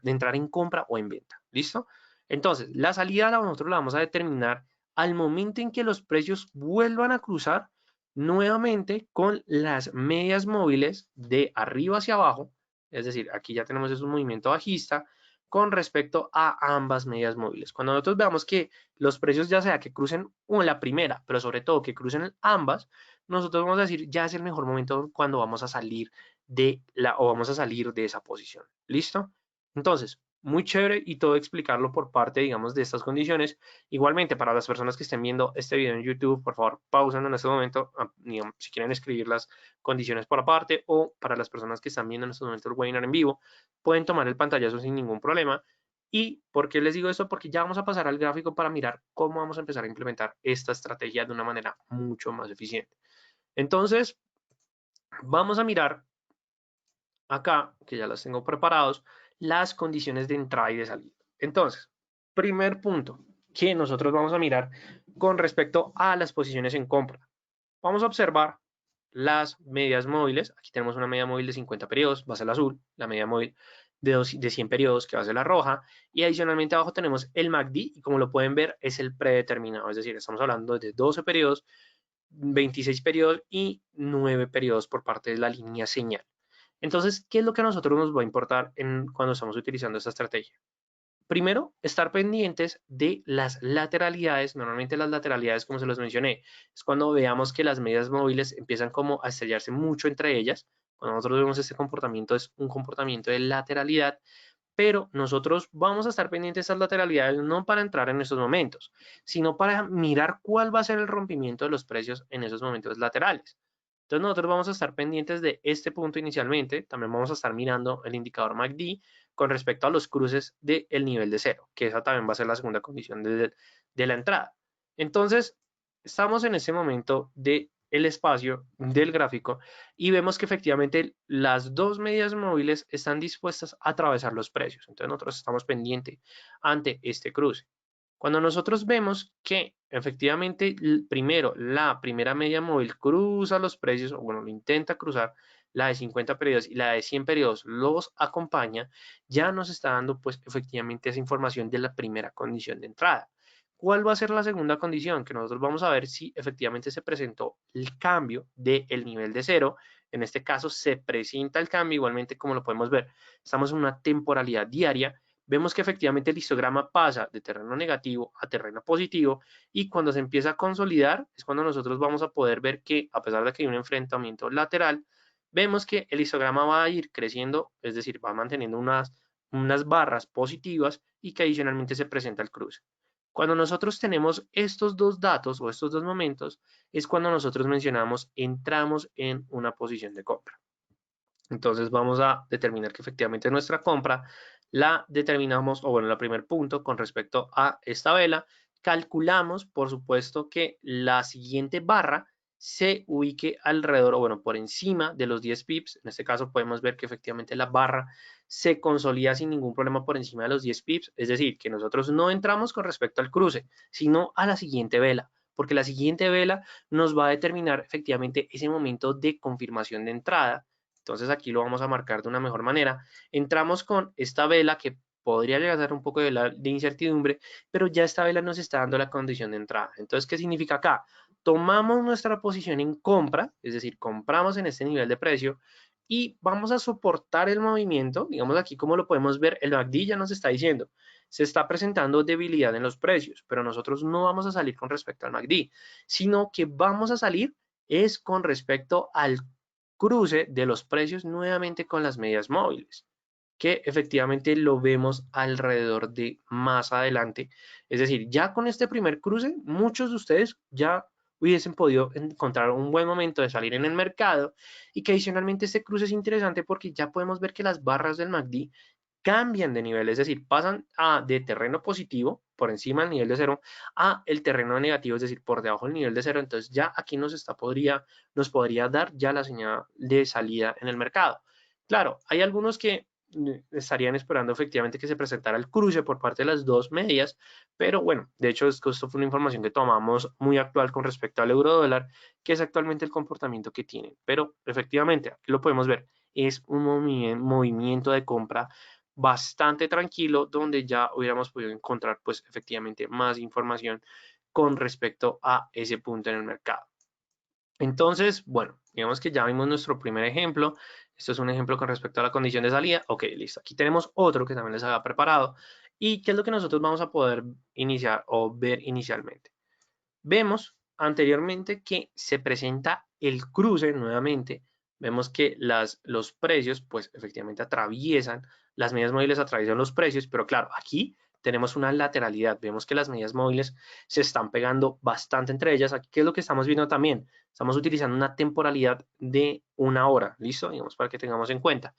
de entrar en compra o en venta. ¿Listo? Entonces, la salida nosotros la vamos a determinar al momento en que los precios vuelvan a cruzar nuevamente con las medias móviles de arriba hacia abajo, es decir, aquí ya tenemos un movimiento bajista con respecto a ambas medias móviles. Cuando nosotros veamos que los precios ya sea que crucen la primera, pero sobre todo que crucen ambas, nosotros vamos a decir ya es el mejor momento cuando vamos a salir vamos a salir de esa posición. ¿Listo? Entonces, muy chévere y todo explicarlo por parte, digamos, de estas condiciones. Igualmente, para las personas que estén viendo este video en YouTube, por favor, pausen en este momento, digamos, si quieren escribir las condiciones por aparte, o para las personas que están viendo en este momento el webinar en vivo, pueden tomar el pantallazo sin ningún problema. ¿Y por qué les digo esto? Porque ya vamos a pasar al gráfico para mirar cómo vamos a empezar a implementar esta estrategia de una manera mucho más eficiente. Entonces, vamos a mirar acá, que ya las tengo preparados, las condiciones de entrada y de salida. Entonces, primer punto que nosotros vamos a mirar con respecto a las posiciones en compra. Vamos a observar las medias móviles. Aquí tenemos una media móvil de 50 periodos, va a ser la azul, la media móvil de 100 periodos, que va a ser la roja, y adicionalmente abajo tenemos el MACD, y como lo pueden ver, es el predeterminado, es decir, estamos hablando de 12 periodos, 26 periodos y 9 periodos por parte de la línea señal. Entonces, ¿qué es lo que a nosotros nos va a importar cuando estamos utilizando esta estrategia? Primero, estar pendientes de las lateralidades. Normalmente las lateralidades, como se los mencioné, es cuando veamos que las medias móviles empiezan como a estrellarse mucho entre ellas. Cuando nosotros vemos este comportamiento, es un comportamiento de lateralidad, pero nosotros vamos a estar pendientes de esas lateralidades no para entrar en esos momentos, sino para mirar cuál va a ser el rompimiento de los precios en esos momentos laterales. Entonces nosotros vamos a estar pendientes de este punto inicialmente, también vamos a estar mirando el indicador MACD con respecto a los cruces del nivel de cero, que esa también va a ser la segunda condición de la entrada. Entonces, estamos en ese momento del espacio del gráfico y vemos que efectivamente las dos medias móviles están dispuestas a atravesar los precios. Entonces nosotros estamos pendientes ante este cruce. Cuando nosotros vemos que efectivamente primero la primera media móvil cruza los precios, o bueno, lo intenta cruzar, la de 50 periodos y la de 100 periodos los acompaña, ya nos está dando pues efectivamente esa información de la primera condición de entrada. ¿Cuál va a ser la segunda condición? Que nosotros vamos a ver si efectivamente se presentó el cambio del nivel de cero. En este caso se presenta el cambio, igualmente como lo podemos ver, estamos en una temporalidad diaria. Vemos que efectivamente el histograma pasa de terreno negativo a terreno positivo y cuando se empieza a consolidar es cuando nosotros vamos a poder ver que a pesar de que hay un enfrentamiento lateral, vemos que el histograma va a ir creciendo, es decir, va manteniendo unas barras positivas y que adicionalmente se presenta el cruce. Cuando nosotros tenemos estos dos datos o estos dos momentos, es cuando nosotros mencionamos entramos en una posición de compra. Entonces vamos a determinar que efectivamente nuestra compra la determinamos, o bueno, el primer punto con respecto a esta vela, calculamos, por supuesto, que la siguiente barra se ubique alrededor, o bueno, por encima de los 10 pips. En este caso podemos ver que efectivamente la barra se consolida sin ningún problema por encima de los 10 pips, es decir, que nosotros no entramos con respecto al cruce, sino a la siguiente vela, porque la siguiente vela nos va a determinar efectivamente ese momento de confirmación de entrada. Entonces aquí lo vamos a marcar de una mejor manera. Entramos con esta vela que podría llegar a dar un poco de incertidumbre, pero ya esta vela nos está dando la condición de entrada. Entonces, ¿qué significa acá? Tomamos nuestra posición en compra, es decir, compramos en este nivel de precio y vamos a soportar el movimiento. Digamos aquí como lo podemos ver, el MACD ya nos está diciendo, se está presentando debilidad en los precios, pero nosotros no vamos a salir con respecto al MACD, sino que vamos a salir es con respecto al cruce de los precios nuevamente con las medias móviles, que efectivamente lo vemos alrededor de más adelante. Es decir, ya con este primer cruce, muchos de ustedes ya hubiesen podido encontrar un buen momento de salir en el mercado y que adicionalmente este cruce es interesante porque ya podemos ver que las barras del MACD cambian de nivel, es decir, pasan de terreno positivo, por encima del nivel de cero, a el terreno negativo, es decir, por debajo del nivel de cero. Entonces ya aquí nos podría dar ya la señal de salida en el mercado. Claro, hay algunos que estarían esperando efectivamente que se presentara el cruce por parte de las dos medias, pero bueno, de hecho esto fue una información que tomamos muy actual con respecto al euro dólar, que es actualmente el comportamiento que tiene, pero efectivamente, aquí lo podemos ver, es un movimiento de compra bastante tranquilo donde ya hubiéramos podido encontrar pues efectivamente más información con respecto a ese punto en el mercado. Entonces, bueno, digamos que ya vimos nuestro primer ejemplo. Esto es un ejemplo con respecto a la condición de salida. Ok, listo. Aquí tenemos otro que también les había preparado. ¿Y qué es lo que nosotros vamos a poder iniciar o ver inicialmente? Vemos anteriormente que se presenta el cruce nuevamente. Vemos que los precios, pues efectivamente atraviesan, las medias móviles atraviesan los precios, pero claro, aquí tenemos una lateralidad. Vemos que las medias móviles se están pegando bastante entre ellas. Aquí, ¿qué es lo que estamos viendo también? Estamos utilizando una temporalidad de una hora, ¿listo? Digamos para que tengamos en cuenta.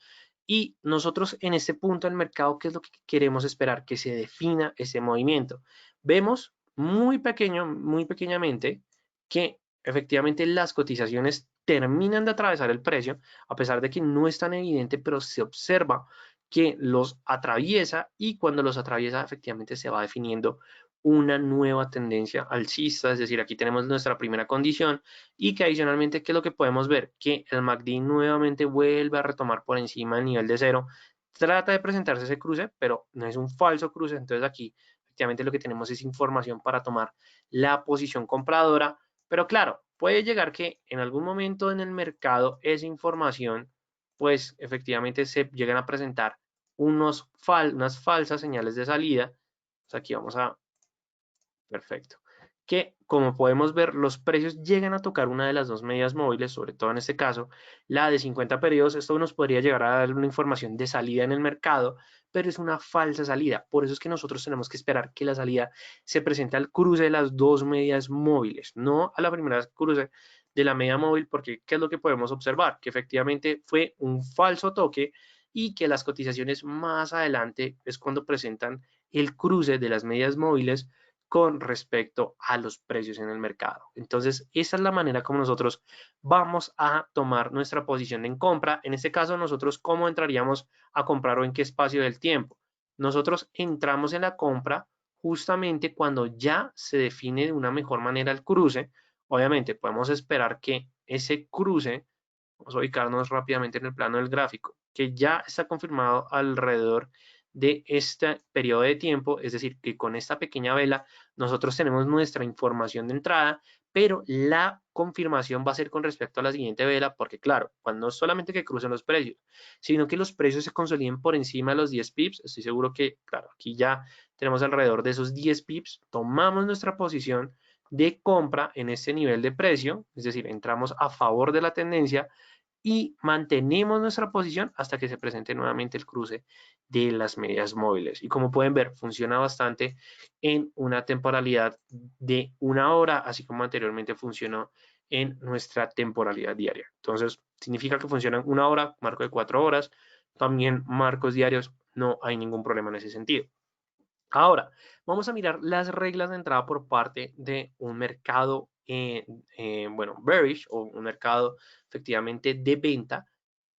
Y nosotros en este punto del mercado, ¿qué es lo que queremos esperar? Que se defina ese movimiento. Vemos muy pequeño, muy pequeñamente, que efectivamente las cotizaciones terminan de atravesar el precio, a pesar de que no es tan evidente, pero se observa que los atraviesa y cuando los atraviesa efectivamente se va definiendo una nueva tendencia alcista, es decir, aquí tenemos nuestra primera condición y que adicionalmente, ¿qué es lo que podemos ver? Que el MACD nuevamente vuelve a retomar por encima del nivel de cero, trata de presentarse ese cruce, pero no es un falso cruce, entonces aquí efectivamente lo que tenemos es información para tomar la posición compradora, pero claro, puede llegar que en algún momento en el mercado esa información, pues efectivamente se llegan a presentar unas falsas señales de salida. Pues aquí vamos a, perfecto, que como podemos ver, los precios llegan a tocar una de las dos medias móviles, sobre todo en este caso, la de 50 periodos. Esto nos podría llegar a dar una información de salida en el mercado, pero es una falsa salida. Por eso es que nosotros tenemos que esperar que la salida se presente al cruce de las dos medias móviles, no a la primera cruce de la media móvil, porque ¿qué es lo que podemos observar? Que efectivamente fue un falso toque y que las cotizaciones más adelante es cuando presentan el cruce de las medias móviles con respecto a los precios en el mercado. Entonces, esa es la manera como nosotros vamos a tomar nuestra posición en compra. En este caso, nosotros, ¿cómo entraríamos a comprar o en qué espacio del tiempo? Nosotros entramos en la compra justamente cuando ya se define de una mejor manera el cruce. Obviamente, podemos esperar que ese cruce, vamos a ubicarnos rápidamente en el plano del gráfico, que ya está confirmado alrededor de este periodo de tiempo, es decir, que con esta pequeña vela nosotros tenemos nuestra información de entrada, pero la confirmación va a ser con respecto a la siguiente vela, porque claro, cuando no solamente que crucen los precios, sino que los precios se consoliden por encima de los 10 pips, estoy seguro que, claro, aquí ya tenemos alrededor de esos 10 pips, tomamos nuestra posición de compra en este nivel de precio, es decir, entramos a favor de la tendencia y mantenemos nuestra posición hasta que se presente nuevamente el cruce de las medias móviles. Y como pueden ver, funciona bastante en una temporalidad de una hora, así como anteriormente funcionó en nuestra temporalidad diaria. Entonces, significa que funciona en una hora, marco de 4 horas, también marcos diarios, no hay ningún problema en ese sentido. Ahora, vamos a mirar las reglas de entrada por parte de un mercado, bueno, bearish o un mercado efectivamente de venta,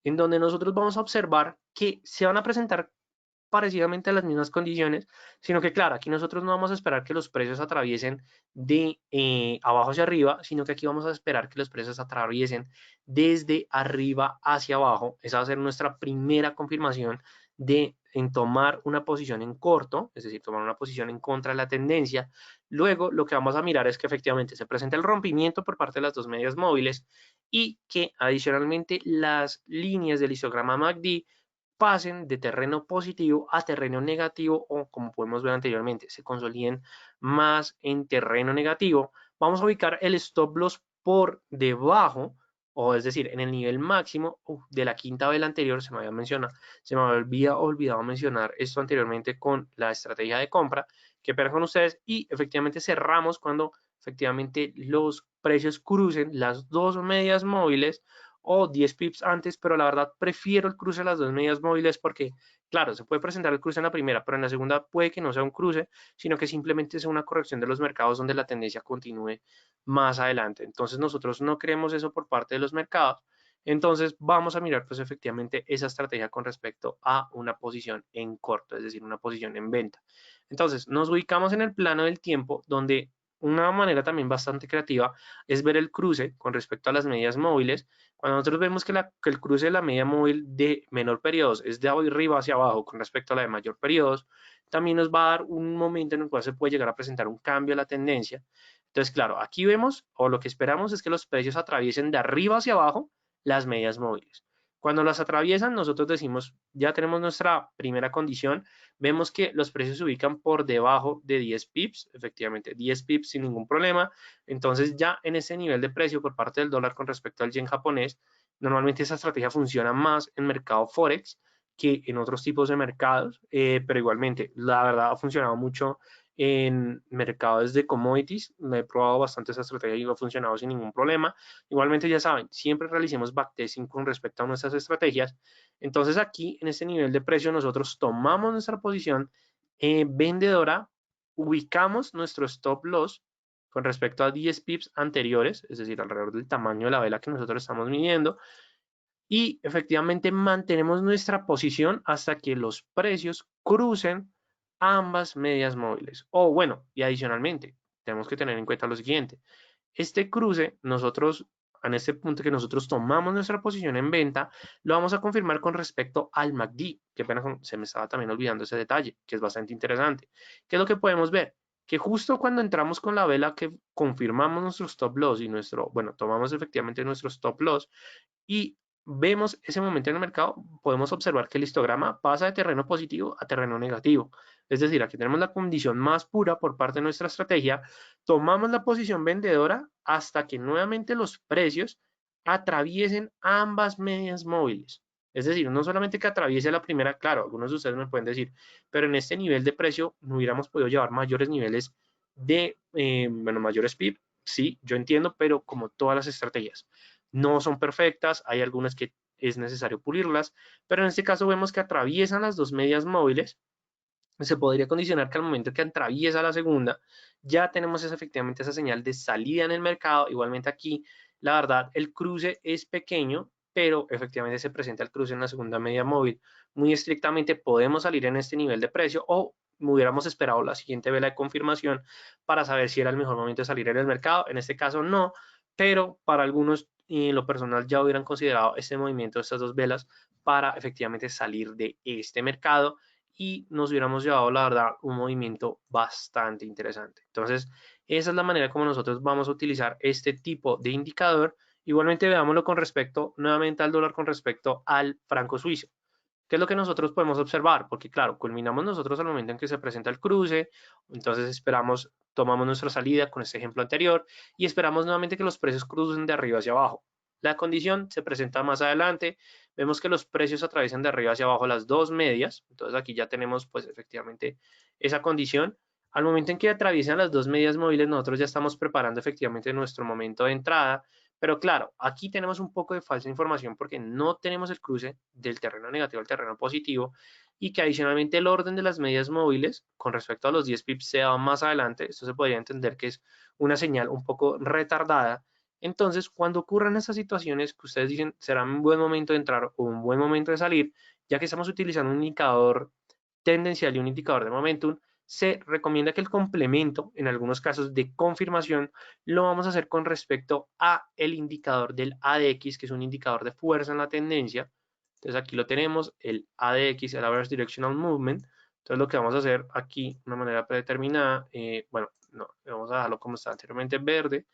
en donde nosotros vamos a observar que se van a presentar parecidamente a las mismas condiciones, sino que claro, aquí nosotros no vamos a esperar que los precios atraviesen de abajo hacia arriba, sino que aquí vamos a esperar que los precios atraviesen desde arriba hacia abajo. Esa va a ser nuestra primera confirmación de en tomar una posición en corto, es decir, tomar una posición en contra de la tendencia. Luego lo que vamos a mirar es que efectivamente se presenta el rompimiento por parte de las dos medias móviles y que adicionalmente las líneas del histograma MACD pasen de terreno positivo a terreno negativo o como podemos ver anteriormente, se consoliden más en terreno negativo. Vamos a ubicar el stop loss por debajo, o es decir, en el nivel máximo de la quinta vela anterior. Se me había olvidado mencionar esto anteriormente con la estrategia de compra que pega con ustedes y efectivamente cerramos cuando efectivamente los precios crucen las dos medias móviles o 10 pips antes, pero la verdad prefiero el cruce de las dos medias móviles porque, claro, se puede presentar el cruce en la primera, pero en la segunda puede que no sea un cruce, sino que simplemente sea una corrección de los mercados donde la tendencia continúe más adelante. Entonces nosotros no queremos eso por parte de los mercados. Entonces vamos a mirar pues efectivamente esa estrategia con respecto a una posición en corto, es decir, una posición en venta. Entonces nos ubicamos en el plano del tiempo donde una manera también bastante creativa es ver el cruce con respecto a las medias móviles. Cuando nosotros vemos que el cruce de la media móvil de menor periodos es de arriba hacia abajo con respecto a la de mayor periodos, también nos va a dar un momento en el cual se puede llegar a presentar un cambio a la tendencia. Entonces, claro, aquí vemos, o lo que esperamos es que los precios atraviesen de arriba hacia abajo las medias móviles. Cuando las atraviesan, nosotros decimos, ya tenemos nuestra primera condición, vemos que los precios se ubican por debajo de 10 pips, efectivamente 10 pips sin ningún problema. Entonces ya en ese nivel de precio por parte del dólar con respecto al yen japonés, normalmente esa estrategia funciona más en mercado forex que en otros tipos de mercados, pero igualmente la verdad ha funcionado mucho en mercados de commodities. Me he probado bastante esa estrategia y ha funcionado sin ningún problema. Igualmente ya saben, siempre realicemos backtesting con respecto a nuestras estrategias. Entonces aquí en este nivel de precio nosotros tomamos nuestra posición vendedora, ubicamos nuestro stop loss con respecto a 10 pips anteriores, es decir, alrededor del tamaño de la vela que nosotros estamos midiendo, y efectivamente mantenemos nuestra posición hasta que los precios crucen ambas medias móviles. O bueno, y adicionalmente, tenemos que tener en cuenta lo siguiente. Este cruce, nosotros, en este punto que nosotros tomamos nuestra posición en venta, lo vamos a confirmar con respecto al MACD, que apenas se me estaba también olvidando ese detalle, que es bastante interesante. ¿Qué es lo que podemos ver? que justo cuando entramos con la vela que confirmamos nuestro stop loss y bueno, tomamos efectivamente nuestro stop loss y vemos ese momento en el mercado, podemos observar que el histograma pasa de terreno positivo a terreno negativo. Es decir, aquí tenemos la condición más pura por parte de nuestra estrategia, tomamos la posición vendedora hasta que nuevamente los precios atraviesen ambas medias móviles. Es decir, no solamente que atraviese la primera, claro, algunos de ustedes me pueden decir, pero en este nivel de precio no hubiéramos podido llevar mayores niveles de, bueno, mayores PIB. Sí, yo entiendo, pero como todas las estrategias no son perfectas, hay algunas que es necesario pulirlas, pero en este caso vemos que atraviesan las dos medias móviles. Se podría condicionar que al momento que atraviesa la segunda, ya tenemos efectivamente esa señal de salida en el mercado. Igualmente aquí, la verdad, el cruce es pequeño, pero efectivamente se presenta el cruce en la segunda media móvil. Muy estrictamente podemos salir en este nivel de precio o hubiéramos esperado la siguiente vela de confirmación para saber si era el mejor momento de salir en el mercado. En este caso no, pero para algunos y en lo personal ya hubieran considerado este movimiento de estas dos velas para efectivamente salir de este mercado y nos hubiéramos llevado, la verdad, un movimiento bastante interesante. Entonces, esa es la manera como nosotros vamos a utilizar este tipo de indicador. Igualmente, veámoslo con respecto nuevamente al dólar con respecto al franco suizo. ¿Qué es lo que nosotros podemos observar? Porque claro, culminamos nosotros al momento en que se presenta el cruce, entonces esperamos, tomamos nuestra salida con este ejemplo anterior y esperamos nuevamente que los precios crucen de arriba hacia abajo. La condición se presenta más adelante, vemos que los precios atraviesan de arriba hacia abajo las dos medias, entonces aquí ya tenemos pues efectivamente esa condición. Al momento en que atraviesan las dos medias móviles, nosotros ya estamos preparando efectivamente nuestro momento de entrada, pero claro, aquí tenemos un poco de falsa información porque no tenemos el cruce del terreno negativo al terreno positivo y que adicionalmente el orden de las medias móviles con respecto a los 10 pips se da más adelante. Esto se podría entender que es una señal un poco retardada. Entonces, cuando ocurran esas situaciones que ustedes dicen será un buen momento de entrar o un buen momento de salir, ya que estamos utilizando un indicador tendencial y un indicador de momentum, se recomienda que el complemento, en algunos casos de confirmación, lo vamos a hacer con respecto a el indicador del ADX, que es un indicador de fuerza en la tendencia. Entonces aquí lo tenemos, el ADX, el Average Directional Movement. Entonces lo que vamos a hacer aquí, de una manera predeterminada, bueno, no, vamos a dejarlo como está anteriormente, verde,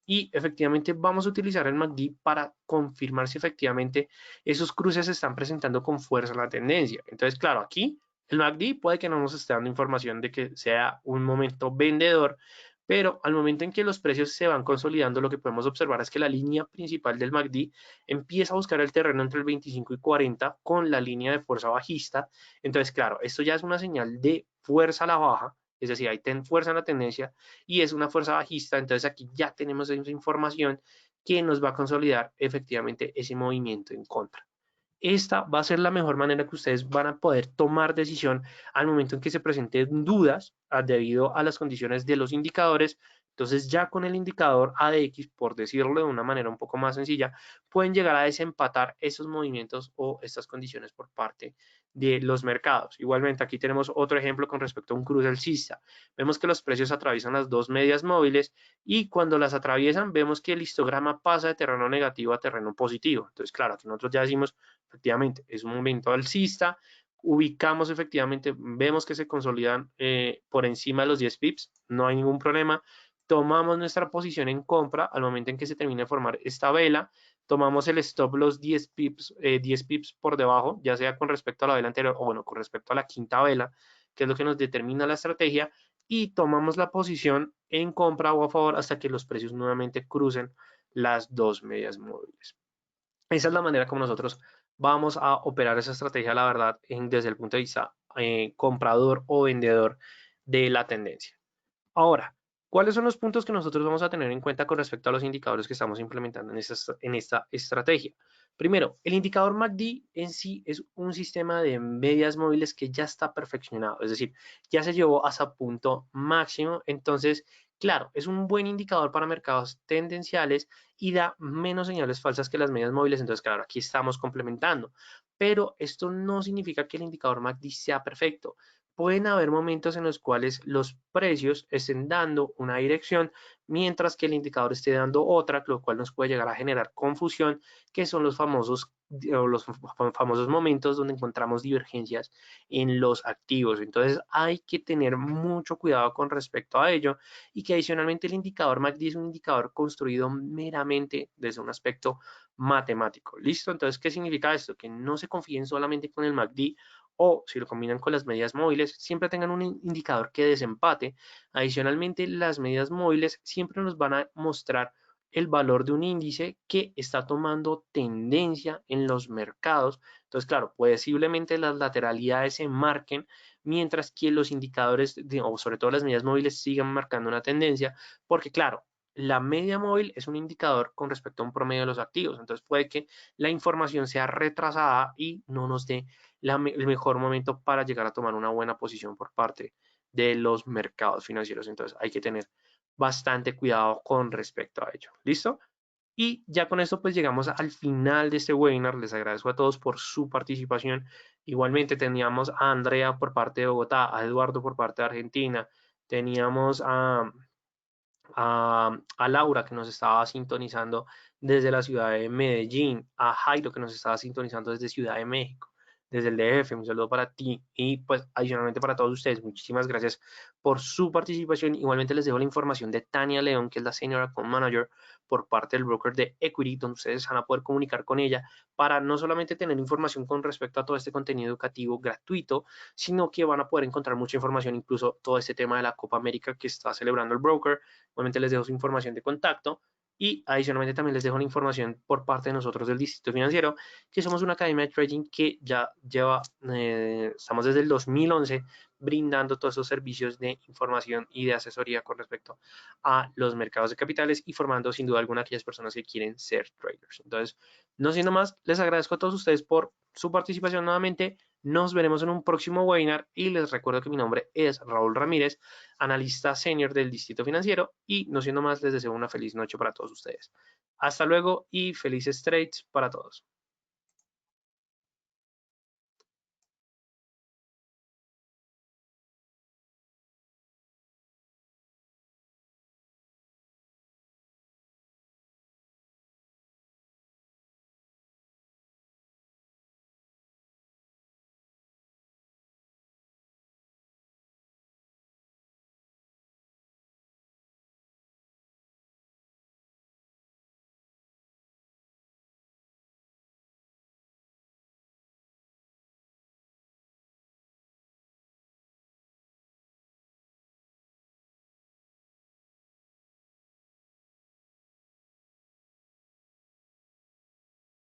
y efectivamente vamos a utilizar el MACD para confirmar si efectivamente esos cruces se están presentando con fuerza en la tendencia. Entonces, claro, aquí el MACD puede que no nos esté dando información de que sea un momento vendedor, pero al momento en que los precios se van consolidando, lo que podemos observar es que la línea principal del MACD empieza a buscar el terreno entre el 25 y 40 con la línea de fuerza bajista. Entonces, claro, esto ya es una señal de fuerza a la baja, es decir, hay fuerza en la tendencia y es una fuerza bajista, entonces aquí ya tenemos esa información que nos va a consolidar efectivamente ese movimiento en contra. Esta va a ser la mejor manera que ustedes van a poder tomar decisión al momento en que se presenten dudas debido a las condiciones de los indicadores. Entonces ya con el indicador ADX, por decirlo de una manera un poco más sencilla, pueden llegar a desempatar esos movimientos o estas condiciones por parte de los mercados. Igualmente aquí tenemos otro ejemplo con respecto a un cruce alcista. Vemos que los precios atraviesan las dos medias móviles y cuando las atraviesan vemos que el histograma pasa de terreno negativo a terreno positivo. Entonces claro, aquí nosotros ya decimos efectivamente es un momento alcista, ubicamos efectivamente, vemos que se consolidan por encima de los 10 pips, no hay ningún problema, tomamos nuestra posición en compra al momento en que se termine de formar esta vela, tomamos el stop loss 10 pips por debajo, ya sea con respecto a la vela anterior o bueno, con respecto a la quinta vela, que es lo que nos determina la estrategia, y tomamos la posición en compra o a favor hasta que los precios nuevamente crucen las dos medias móviles. Esa es la manera como nosotros vamos a operar esa estrategia, la verdad, desde el punto de vista comprador o vendedor de la tendencia. Ahora, ¿cuáles son los puntos que nosotros vamos a tener en cuenta con respecto a los indicadores que estamos implementando en esta estrategia? Primero, el indicador MACD en sí es un sistema de medias móviles que ya está perfeccionado, es decir, ya se llevó hasta punto máximo, entonces, claro, es un buen indicador para mercados tendenciales y da menos señales falsas que las medias móviles, entonces, claro, aquí estamos complementando, pero esto no significa que el indicador MACD sea perfecto. pueden haber momentos en los cuales los precios estén dando una dirección, mientras que el indicador esté dando otra, lo cual nos puede llegar a generar confusión, que son los famosos momentos donde encontramos divergencias en los activos. Entonces hay que tener mucho cuidado con respecto a ello, y que adicionalmente el indicador MACD es un indicador construido meramente desde un aspecto matemático. ¿Listo? Entonces, ¿qué significa esto? Que no se confíen solamente con el MACD, o si lo combinan con las medidas móviles, siempre tengan un indicador que desempate. Adicionalmente, las medidas móviles siempre nos van a mostrar el valor de un índice que está tomando tendencia en los mercados. Entonces, claro, posiblemente las lateralidades se marquen, mientras que los indicadores, o sobre todo las medidas móviles, sigan marcando una tendencia, porque claro, la media móvil es un indicador con respecto a un promedio de los activos. Entonces puede que la información sea retrasada y no nos dé el mejor momento para llegar a tomar una buena posición por parte de los mercados financieros. Entonces hay que tener bastante cuidado con respecto a ello. ¿Listo? Y ya con esto pues llegamos al final de este webinar. Les agradezco a todos por su participación. Igualmente teníamos a Andrea por parte de Bogotá, a Eduardo por parte de Argentina, teníamos a Laura que nos estaba sintonizando desde la ciudad de Medellín, a Jairo que nos estaba sintonizando desde Ciudad de México, desde el DF. Un saludo para ti y pues adicionalmente para todos ustedes. Muchísimas gracias por su participación. Igualmente les dejo la información de Tania León, que es la Senior Account Manager por parte del broker de Equity, donde ustedes van a poder comunicar con ella para no solamente tener información con respecto a todo este contenido educativo gratuito, sino que van a poder encontrar mucha información, incluso todo este tema de la Copa América que está celebrando el broker. Igualmente les dejo su información de contacto, y adicionalmente también les dejo la información por parte de nosotros del Distrito Financiero, que somos una academia de trading que ya estamos desde el 2011 brindando todos esos servicios de información y de asesoría con respecto a los mercados de capitales, y formando sin duda alguna a aquellas personas que quieren ser traders. Entonces, no siendo más, les agradezco a todos ustedes por su participación nuevamente. Nos veremos en un próximo webinar y les recuerdo que mi nombre es Raúl Ramírez, analista senior del Distrito Financiero, y no siendo más, les deseo una feliz noche para todos ustedes. Hasta luego y felices trades para todos.